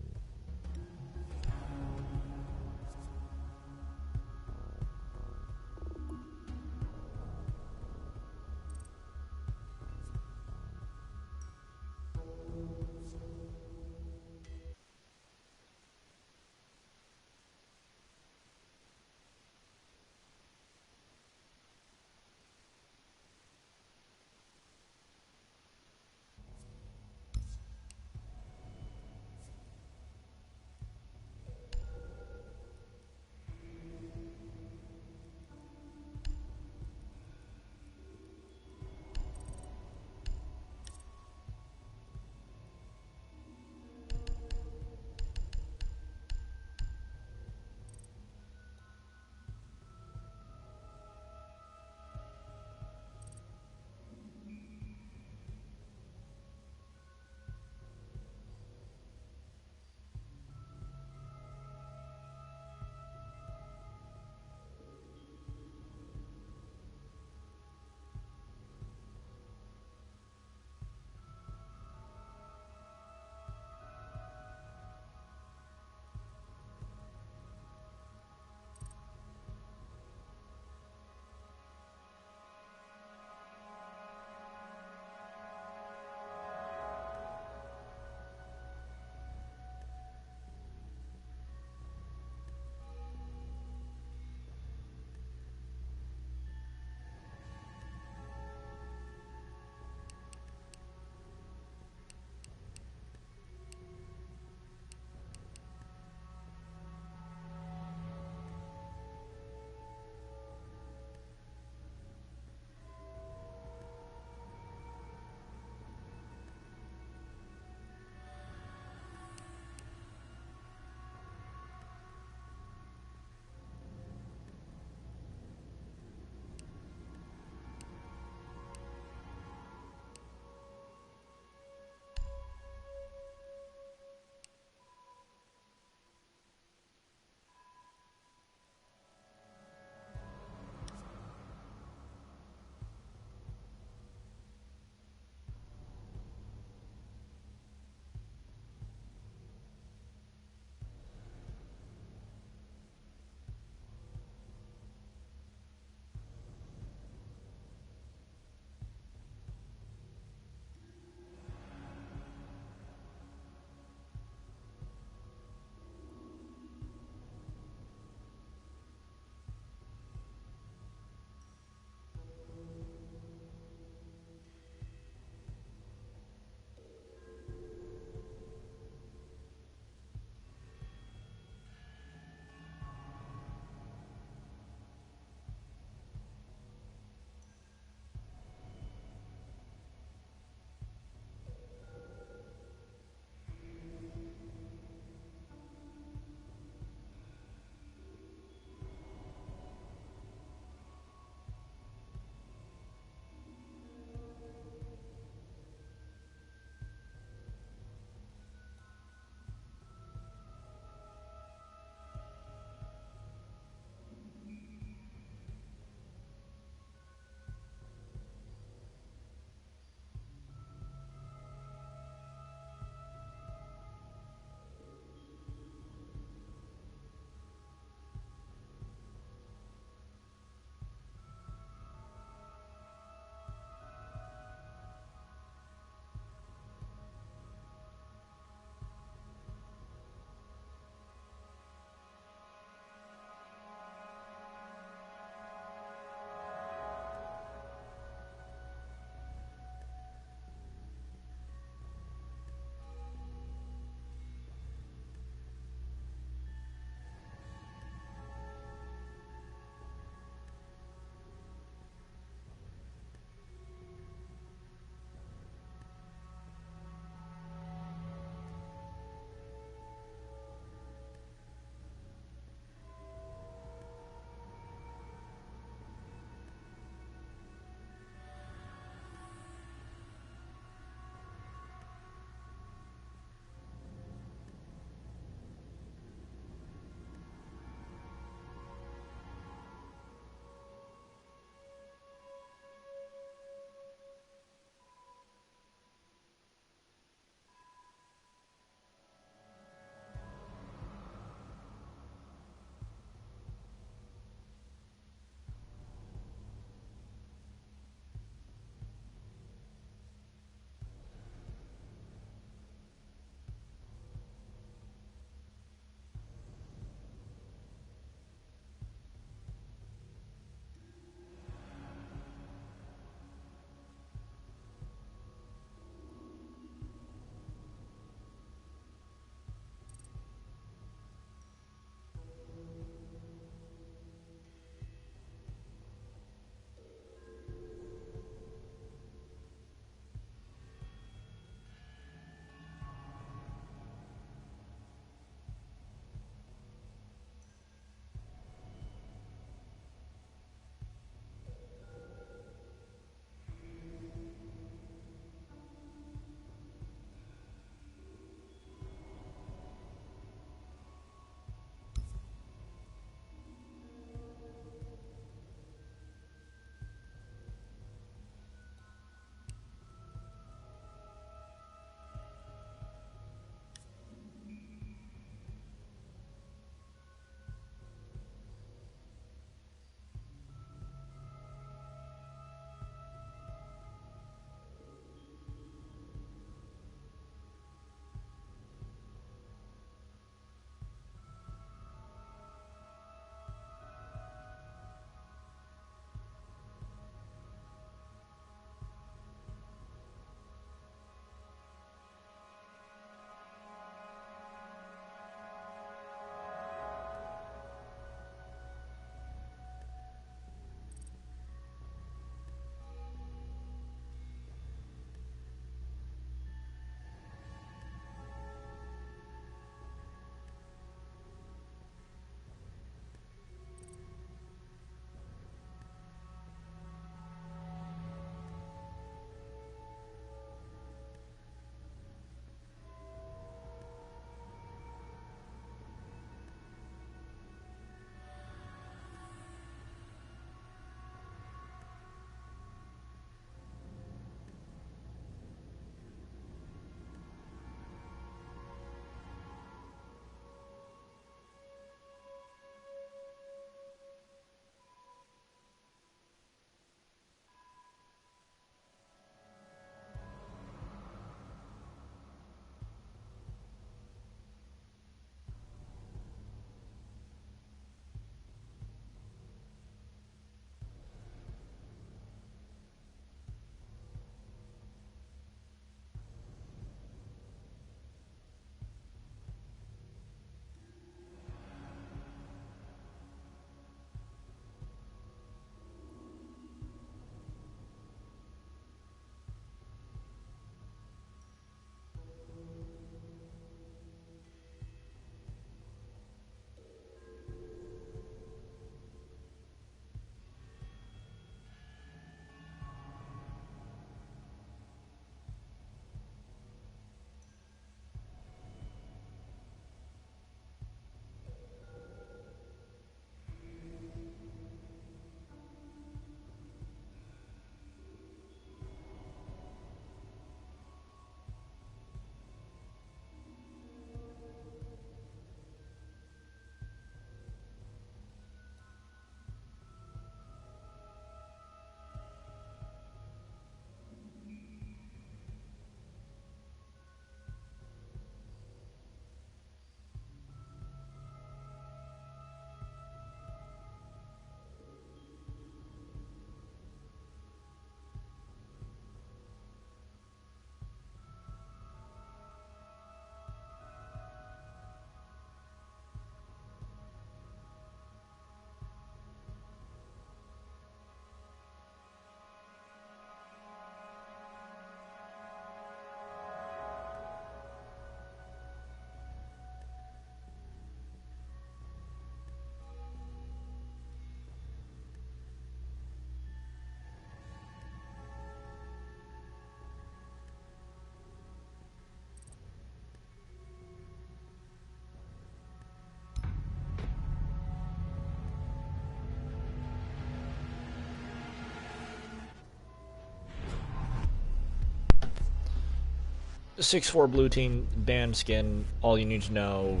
[SPEAKER 1] 6-4 blue team, band skin, all you need to know.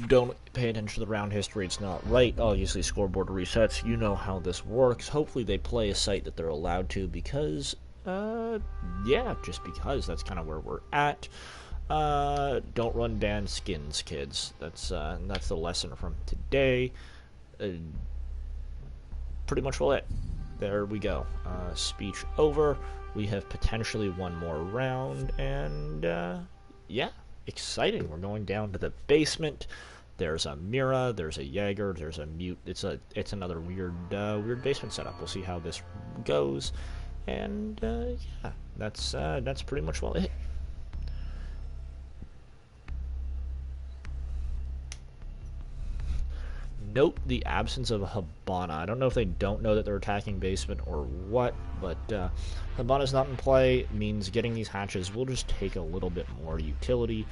[SPEAKER 1] Don't pay attention to the round history, it's not right. Obviously, scoreboard resets, you know how this works. Hopefully they play a site that they're allowed to because, yeah, just because. That's kind of where we're at. Don't run band skins, kids. That's the lesson from today. Pretty much all it. There we go. Speech over. We have potentially one more round, and yeah, exciting. We're going down to the basement. There's a Mira, there's a Jaeger, there's a Mute. It's another weird basement setup. We'll see how this goes, and yeah, that's pretty much well it. Note the absence of Hibana. I don't know if they don't know that they're attacking basement or what, but Hibana's not in play, means getting these hatches will just take a little bit more utility,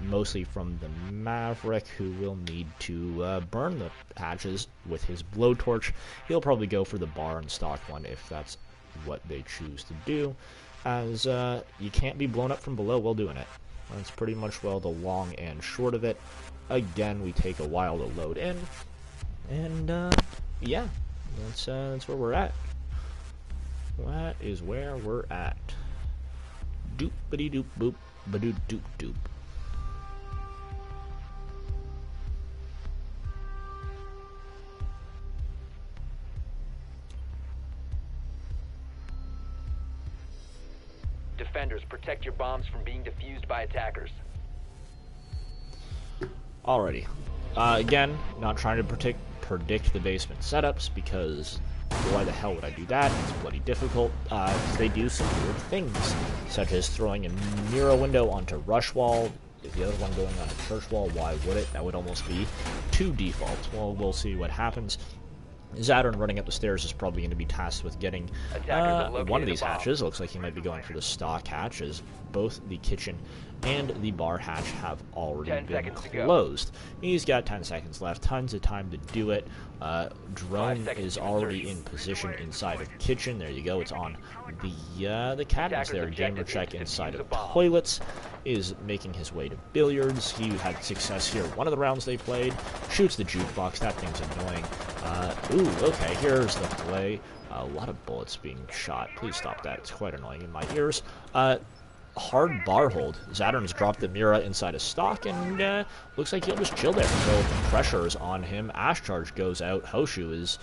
[SPEAKER 1] mostly from the Maverick, who will need to burn the hatches with his blowtorch. He'll probably go for the bar and stock one if that's what they choose to do, as you can't be blown up from below while doing it. That's pretty much, well, the long and short of it. Again, we take a while to load in, and yeah, that's where we're at. That is where we're at. Doop-a-dee doop boop, ba-doop doop doop.
[SPEAKER 2] Defenders, protect your bombs from being defused by attackers.
[SPEAKER 1] Alrighty. Again, not trying to predict the basement setups, because why the hell would I do that? It's bloody difficult, because they do some weird things, such as throwing a Mira window onto rush wall, the other one going on a church wall. Why would it? That would almost be 2 defaults. Well, we'll see what happens. Zattern running up the stairs is probably going to be tasked with getting one of these hatches. Looks like he might be going for the stock hatch, as both the kitchen and the bar hatch have already been closed. He's got 10 seconds left, tons of time to do it. Drone is already in position inside of kitchen. There you go, it's on the cabinets there. Gamer check inside of toilets is making his way to billiards. He had success here. One of the rounds they played, shoots the jukebox. That thing's annoying. Ooh, okay, here's the play. A lot of bullets being shot. Please stop that. It's quite annoying in my ears. Hard bar hold. Zattern's dropped the Mira inside a stock, and looks like he'll just chill there until the pressure is on him. Ash charge goes out. Hoshu is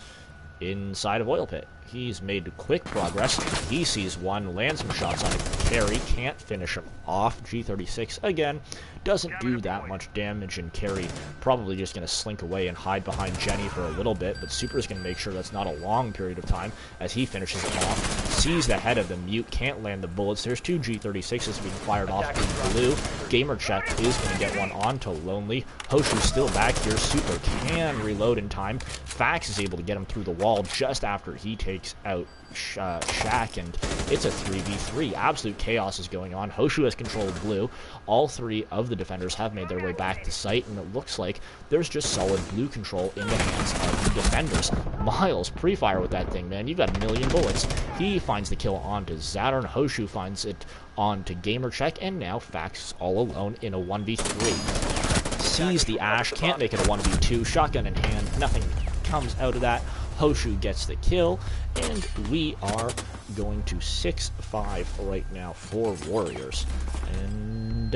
[SPEAKER 1] inside of oil pit. He's made quick progress. He sees one, lands some shots on a carry, can't finish him off. G36 again doesn't do that much damage, and carry probably just going to slink away and hide behind Jenny for a little bit, but Super is going to make sure that's not a long period of time as he finishes it off. Sees the head of the Mute, can't land the bullets. There's 2 G36s being fired off in blue. Gamer check is going to get one onto Lonely. Hoshu's still back here. Super can reload in time. Fax is able to get him through the wall just after he takes out Shaq, and it's a 3v3. Absolute chaos is going on. Hoshu has control of blue. All 3 of the defenders have made their way back to site, and it looks like there's just solid blue control in the hands of the defenders. Miles, pre-fire with that thing, man. You've got a million bullets. He finds the kill onto Zattern. Hoshu finds it onto Gamer check, and now Fax is all alone in a 1v3. Sees the Ash, can't make it a 1v2. Shotgun in hand, nothing comes out of that. Hoshu gets the kill, and we are going to 6-5 right now for Warriors. And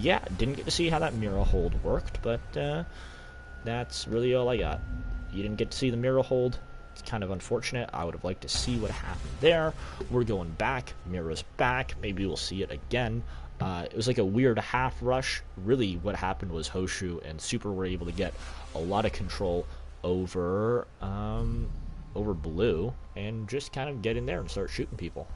[SPEAKER 1] yeah, didn't get to see how that Mira hold worked, but that's really all I got. You didn't get to see the Mira hold. It's kind of unfortunate. I would have liked to see what happened there. We're going back. Mira's back. Maybe we'll see it again. It was like a weird half rush. Really what happened was Hoshu and Super were able to get a lot of control over blue and just kind of get in there and start shooting people.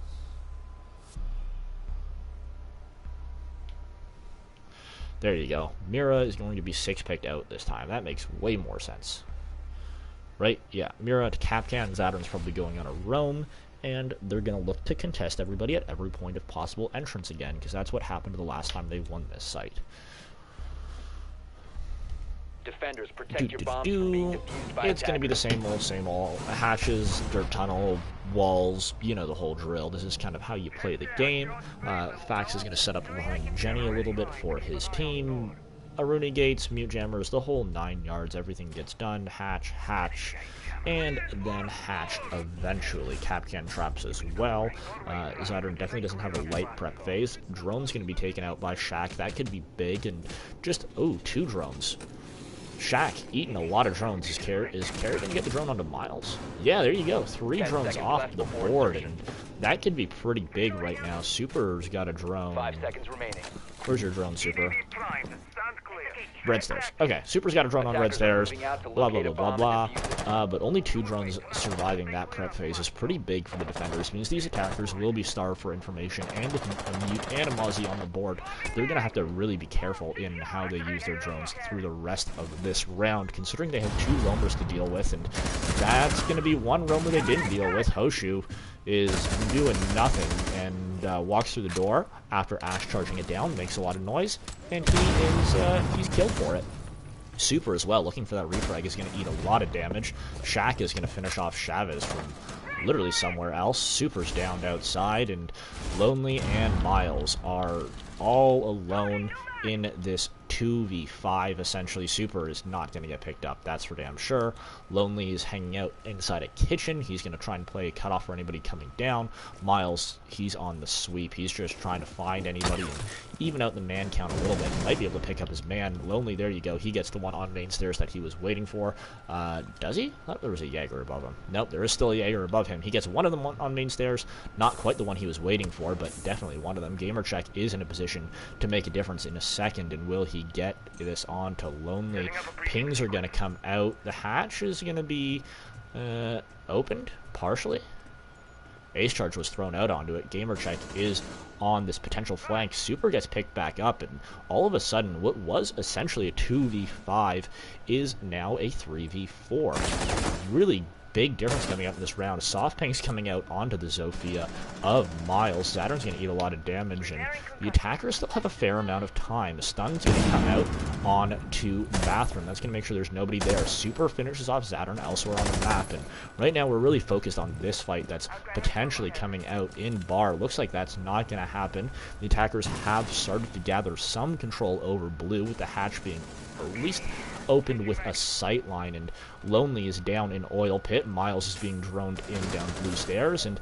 [SPEAKER 1] There you go. Mira is going to be 6-picked out this time. That makes way more sense. Right? Yeah. Mira to Kapkan. Zattern's probably going on a roam, and they're going to look to contest everybody at every point of possible entrance again, because that's what happened the last time they won this site.
[SPEAKER 2] Defenders, protect your bombs from being defused by
[SPEAKER 1] It's going to be the same old. Hatches, dirt tunnel, walls, you know the whole drill. This is kind of how you play the game. Fax is going to set up behind Jenny a little bit for his team. Aruni gates, mute jammers, the whole 9 yards, everything gets done. Hatch, and then hatch eventually. Capcan traps as well. Zyder definitely doesn't have a light prep phase. Drone's going to be taken out by Shaq. That could be big, and just, 2 drones. Shaq eating a lot of drones. Is Carrie going to get the drone onto Miles? Yeah, there you go. 3 drones off the board, and that could be pretty big right now. Super's got a drone.
[SPEAKER 2] 5 seconds remaining.
[SPEAKER 1] Where's your drone, Super? Red stairs. Okay, Super's got a drone on red stairs. Blah, blah, blah, blah, blah. But only 2 drones surviving that prep phase is pretty big for the defenders. It means these attackers will be starved for information, and with a mute and a Mozzie on the board, they're going to have to really be careful in how they use their drones through the rest of this round, considering they have 2 roamers to deal with, and that's going to be 1 roamer they didn't deal with. Hoshu is doing nothing and walks through the door after Ash charging it down, makes a lot of noise, and he's killed for it. Super as well, looking for that refrag, is going to eat a lot of damage. Shaq is going to finish off Chavez from literally somewhere else. Super's downed outside, and Lonely and Miles are all alone in this 2v5, essentially. Super is not going to get picked up, that's for damn sure. Lonely is hanging out inside a kitchen. He's going to try and play a cutoff for anybody coming down. Miles, he's on the sweep. He's just trying to find anybody and even out the man count a little bit. He might be able to pick up his man. Lonely, there you go. He gets the one on main stairs that he was waiting for. Does he? I thought there was a Jaeger above him. Nope, there is still a Jaeger above him. He gets one of them on main stairs. Not quite the one he was waiting for, but definitely one of them. GamerCheck is in a position to make a difference in a second, and will he get this on to Lonely? Pings are going to come out. The hatch is going to be opened partially. Ace charge was thrown out onto it. GamerCheck is on this potential flank. Super gets picked back up, and all of a sudden what was essentially a 2v5 is now a 3v4. Really big difference coming up in this round. Softpang's coming out onto the Zofia of Miles. Saturn's going to eat a lot of damage, and the attackers still have a fair amount of time. Stun's going to come out onto Bathroom. That's going to make sure there's nobody there. Super finishes off Saturn elsewhere on the map, and right now we're really focused on this fight that's potentially coming out in Bar. Looks like that's not going to happen. The attackers have started to gather some control over Blue, with the hatch being at least opened with a sight line, and Lonely is down in Oil Pit. Miles is being droned in down Blue Stairs, and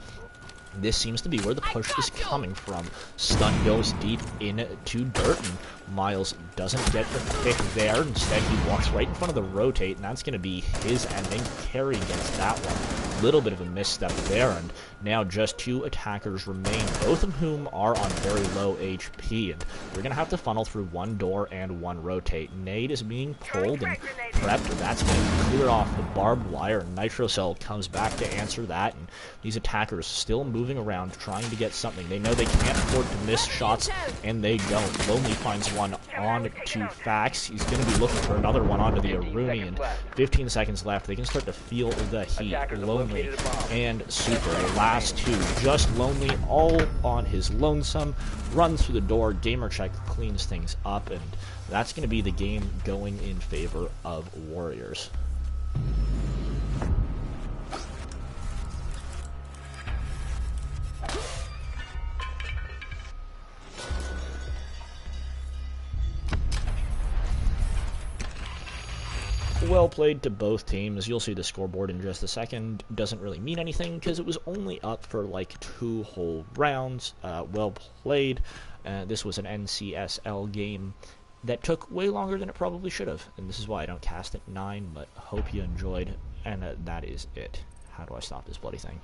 [SPEAKER 1] this seems to be where the push is coming from. Stun goes deep into Dirt, and Miles doesn't get the pick there. Instead, he walks right in front of the rotate, and that's going to be his ending. Carry against that one. Little bit of a misstep there, and now just 2 attackers remain, both of whom are on very low HP, and we're going to have to funnel through 1 door and 1 rotate. Nade is being pulled and prepped. That's going to clear off the barbed wire. Nitro Cell comes back to answer that, and these attackers still moving around trying to get something. They know they can't afford to miss shots, and they don't. Lonely finds one on to Fax. He's going to be looking for another one onto the Aruni, and 15 seconds left. They can start to feel the heat. Lonely and Super, the last 2, just Lonely, all on his lonesome, runs through the door. GamerCheck cleans things up, and that's going to be the game going in favor of Warriors. Well played to both teams. You'll see the scoreboard in just a second. Doesn't really mean anything because it was only up for like 2 whole rounds. Well played. This was an NCSL game that took way longer than it probably should have, and this is why I don't cast at 9, but hope you enjoyed, and that is it. How do I stop this bloody thing?